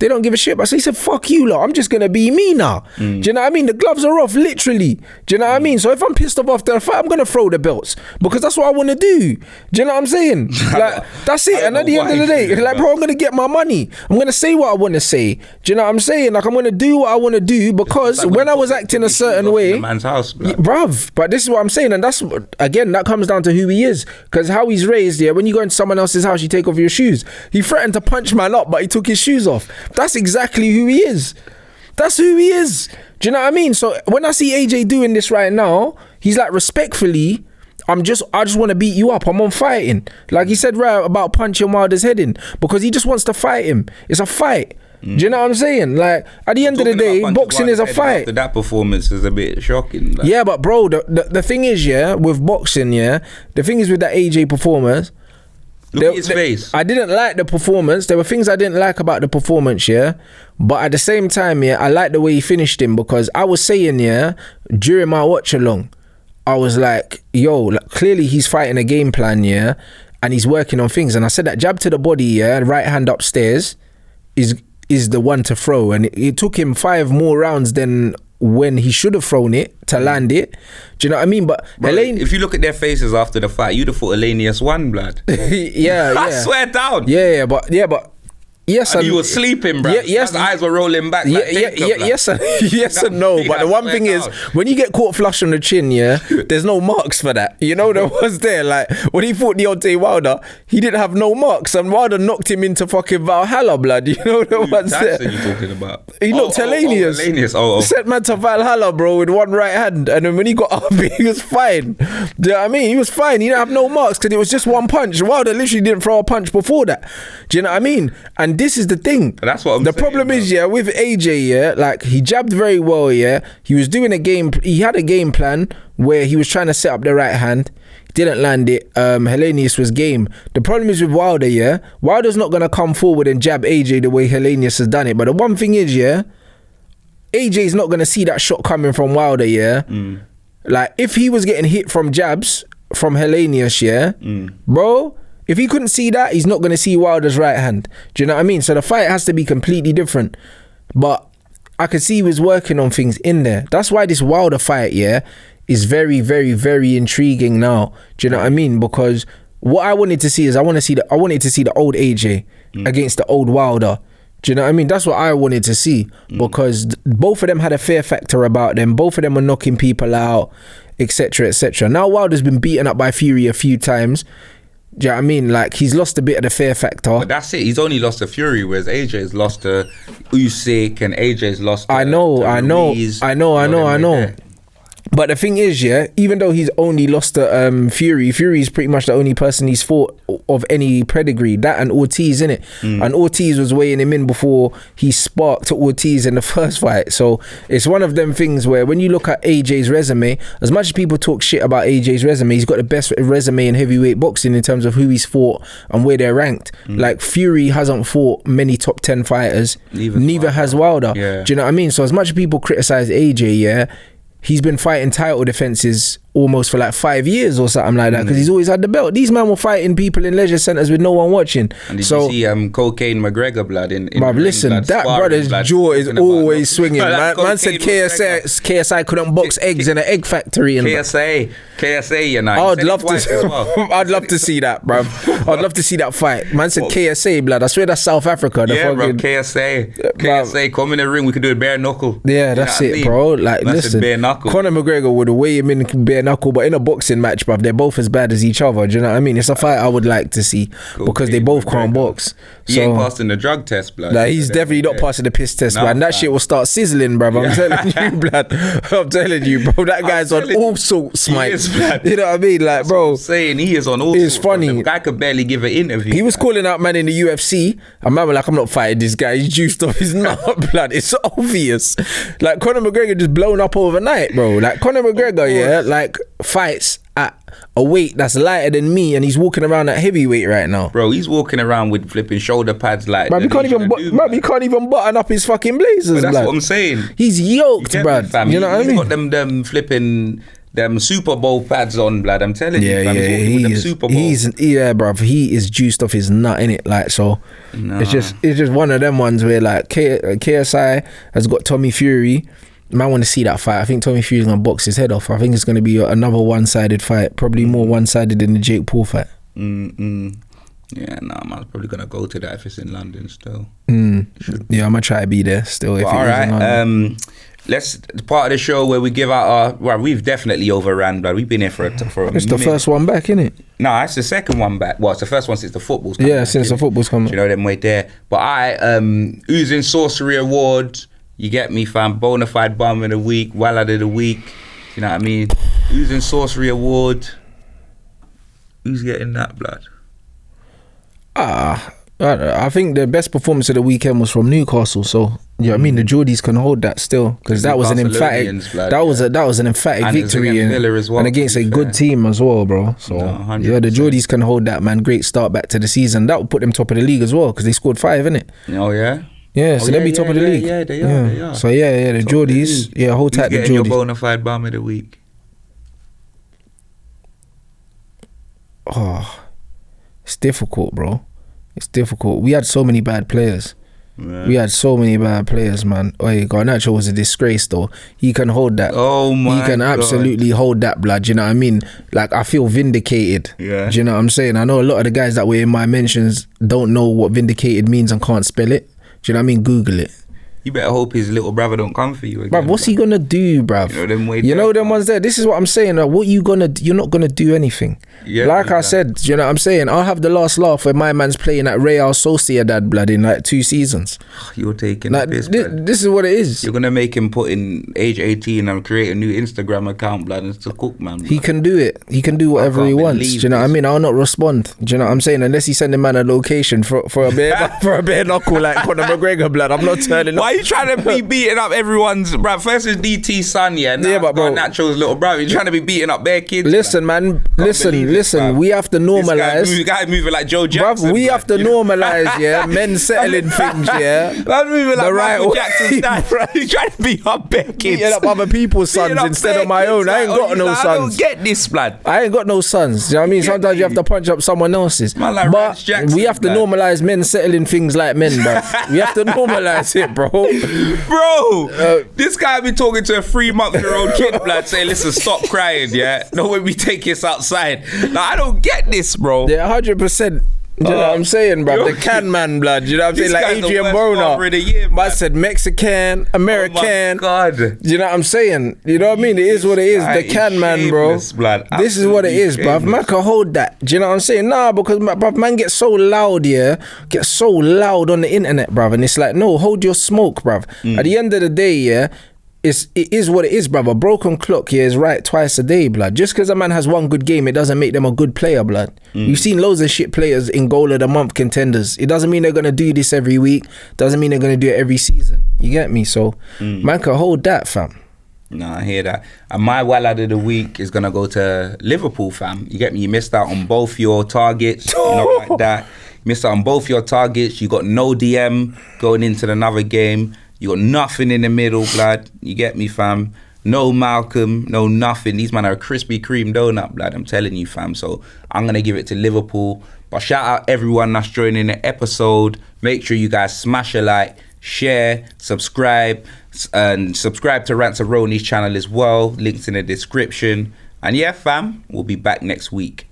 they don't give a shit. So he said, fuck you lot, I'm just going to be me now. Do you know what I mean? The gloves are off, literally. Do you know what I mean? So if I'm pissed off after the fight, I'm going to throw the belts, because that's what I want to do. Do you know what I'm saying? Like, that's it. And at the end of the day, like, bro, I'm going to get my money. I'm going to say what I want to say. Do you know what I'm saying? Like, I'm going to do what I want to do, because like when I was acting a certain way... man's house, bruv, but this is what I'm saying. And that's, again, that comes down to who he is. Because how he's raised, yeah, when you go into someone else's house, you take off your shoes. He threatened to punch man up, but he took his shoes off. That's exactly who he is. That's who he is. Do you know what I mean? So when I see AJ doing this right now, he's like, respectfully, I just want to beat you up. I'm on fighting. Like he said right about punching Wilder's head in, because he just wants to fight him. It's a fight. Do you know what I'm saying? Like, at the end of the day, boxing is a fight. After that performance is a bit shocking. Like. Yeah, but bro, the thing is, yeah, with boxing, yeah, the thing is with that AJ performance, look at his face. I didn't like the performance. There were things I didn't like about the performance, yeah. But at the same time, yeah, I like the way he finished him, because I was saying, yeah, during my watch along, I was like, yo, like, clearly he's fighting a game plan, yeah, and he's working on things. And I said that jab to the body, yeah, right hand upstairs is the one to throw. And it took him 5 more rounds than when he should have thrown it to land it. Do you know what I mean? But if you look at their faces after the fight, you'd have thought Helenius won, blood. yeah. I swear down. Yeah, but yes, and he was sleeping, bro. Yes, his eyes were rolling back. Yes and no. But the one thing is, when you get caught flush on the chin, yeah, there's no marks for that. You know, there was there. Like, when he fought Deontay Wilder, he didn't have no marks, and Wilder knocked him into fucking Valhalla, blood. You know the ones there. That's what you talking about. He knocked Helenius. Helenius. Set man to Valhalla, bro, with one right hand, and then when he got up, he was fine. Do you know what I mean? He was fine. He didn't have no marks because it was just one punch. Wilder literally didn't throw a punch before that. Do you know what I mean? And this is the thing. That's what I'm saying. The problem is, yeah, with AJ, yeah, like, he jabbed very well, yeah. He was doing he had a game plan where he was trying to set up the right hand. Didn't land it. Helenius was game. The problem is with Wilder, yeah, Wilder's not going to come forward and jab AJ the way Helenius has done it. But the one thing is, yeah, AJ's not going to see that shot coming from Wilder, yeah. Like, if he was getting hit from jabs from Helenius, bro, if he couldn't see that, he's not going to see Wilder's right hand. Do you know what I mean? So the fight has to be completely different. But I could see he was working on things in there. That's why this Wilder fight, is very, very, very intriguing now. Do you know what I mean? Because what I wanted to see is I wanted to see the old AJ against the old Wilder. Do you know what I mean? That's what I wanted to see, because both of them had a fear factor about them. Both of them were knocking people out, etc., etc. Now Wilder's been beaten up by Fury a few times. Do you know what I mean? Like, he's lost a bit of the fear factor. But that's it. He's only lost to Fury, whereas AJ's lost to Usyk and AJ's lost to I know. But the thing is, even though he's only lost to Fury's pretty much the only person he's fought of any pedigree. That and Ortiz, innit? And Ortiz was weighing him in before he sparked to Ortiz in the first fight. So it's one of them things where when you look at AJ's resume, as much as people talk shit about AJ's resume, he's got the best resume in heavyweight boxing in terms of who he's fought and where they're ranked. Like, Fury hasn't fought many top 10 fighters. Neither has Wilder. Yeah. Do you know what I mean? So as much as people criticize AJ, he's been fighting title defenses almost for like 5 years or something like that, because he's always had the belt. These men were fighting people in leisure centres with no one watching. And did you see Cocaine McGregor blood in listen, blood, that brother's blood, jaw is always swinging. Man said McGregor. KSI couldn't box eggs in an egg factory. And KSA, you know. I'd love to. I'd love to see that, bruv. I'd love to see that fight. Man said KSA, blood. I swear that's South Africa. Bro, KSA, come in the ring. We could do a bare knuckle. Yeah, that's it, bro. Like, listen, bare knuckle. Conor McGregor would weigh him in bare knuckle, but in a boxing match, bruv, they're both as bad as each other. Do you know what I mean? It's a fight I would like to see, because they both can't box. He ain't passing the drug test, blood. Like, he's definitely not passing the piss test, man. That shit will start sizzling, bruv. I'm telling you, blood. I'm telling you, bro. That guy's on all sorts, mate. You know what I mean? Like, bro. I'm saying he is on all sorts. It's funny. The guy could barely give an interview. He was calling out man in the UFC, and man was like, I'm not fighting this guy. He's juiced off his nut, blood. It's obvious. Like, Conor McGregor just blown up overnight, bro. Like, Conor McGregor, like, fights at a weight that's lighter than me, and he's walking around at heavyweight right now. Bro, he's walking around with flipping shoulder pads like he can't even button up his fucking blazers. But that's what I'm saying. He's yoked, bruv. You know what I mean? He's got them flipping them Super Bowl pads on, blood. I'm telling you, fam. He's Super Bowl. Bruv. He is juiced off his nut, innit? Like, so it's just one of them ones where, like, KSI has got Tommy Fury. Man, want to see that fight. I think Tommy Fury's gonna box his head off. I think it's gonna be another one-sided fight, probably more one-sided than the Jake Paul fight. Yeah, man's probably gonna go to that if it's in London still. Yeah, I'm gonna try to be there still. If all right, let's part of the show where we give out our. Well, we've definitely overran, but we've been here for a It's minute. the first one back, innit? No, it's the second one back. Well, it's the first one since the football's come back, since the football's come back. You know them way there. But Oozing Sorcery Award. You get me, fam. Bonafide Bum of the Week, Wallad of the Week. You know what I mean? Oozing Sorcery Award. Who's getting that, blood? I think the best performance of the weekend was from Newcastle. So, you know what I mean? The Geordies can hold that still, because that was an emphatic. That was an emphatic victory, and against a good team as well, bro. So the Geordies can hold that, man. Great start back to the season. That would put them top of the league as well, because they scored 5, innit? Oh yeah. Yeah, so they'll be top of the league. Yeah, they are. So the Geordies, hold tight the Geordies. Your Bonafide Bum of the Week. Oh, it's difficult, bro. It's difficult. We had so many bad players. Yeah. We had so many bad players, man. Garnacho was a disgrace, though. He can hold that. Oh my God. He can absolutely hold that, blood. You know what I mean? Like, I feel vindicated. Yeah. Do you know what I'm saying? I know a lot of the guys that were in my mentions don't know what vindicated means and can't spell it. Do you know what I mean? Google it. You better hope his little brother don't come for you again. Bruv, what's he gonna do, bruv? You know them ones there. This is what I'm saying. What you gonna do? You're not gonna do anything. Yeah, like I said, you know what I'm saying? I'll have the last laugh when my man's playing at Real Sociedad, blood, in like 2 seasons. You're taking like, this, this is what it is. You're gonna make him put in age 18 and create a new Instagram account, blood, and to cook, man. He can do it. He can do whatever he wants. Do you know what I mean? I'll not respond. Do you know what I'm saying? Unless he send a man a location for a bare knuckle like Conor McGregor, blood. I'm not turning up. Why are you trying to be beating up everyone's, bro? First is DT's son, yeah. Now but bro, Nacho's little bro. You're trying to be beating up bare kids. Listen, man. Listen. We have to normalize. This guy moving like Joe Jackson. Bruv, we have to normalize, yeah. Men settling things, yeah. Man moving like Michael Jackson's dad. Right. He's trying to beat up bare kids. Beating up other people's sons instead of my own. I ain't got no sons. I don't get this, blood. I ain't got no sons. Do you know what I mean? Sometimes you have to punch up someone else's. Man, like but Jackson, we have to normalise men settling things like men, bro. We have to normalise it, bro. Bro, this guy be talking to a 3-month-old kid, blood, saying, listen, stop crying, yeah? Don't let me take this outside. Like, I don't get this, bro. Yeah, 100%. Do you know what I'm saying, bro? The can man blood. You know what I'm saying? Like Adrian Broner. I said Mexican, American. Oh my God. Do you know what I'm saying? You know what I mean? It is what it is. The can man, bro. Blood. This is what it is, bruv. Man can hold that. Do you know what I'm saying? Nah, because bruv, man gets so loud, yeah. Gets so loud on the internet, bruv. And it's like, no, hold your smoke, bruv. At the end of the day, yeah. It is what it is, brother. Broken clock here is right twice a day, blood. Just because a man has one good game, it doesn't make them a good player, blood. You've seen loads of shit players in goal of the month contenders. It doesn't mean they're going to do this every week. Doesn't mean they're going to do it every season. You get me? So, man can hold that, fam. No, I hear that. And my lad of the week is going to go to Liverpool, fam. You get me? You missed out on both your targets. You know, like that. You missed out on both your targets. You got no DM going into another game. You got nothing in the middle, blood. You get me, fam? No Malcolm, no nothing. These men are a Krispy Kreme donut, blood. I'm telling you, fam. So I'm going to give it to Liverpool. But shout out everyone that's joining the episode. Make sure you guys smash a like, share, subscribe, and subscribe to Rants of Roni's channel as well. Links in the description. And yeah, fam, we'll be back next week.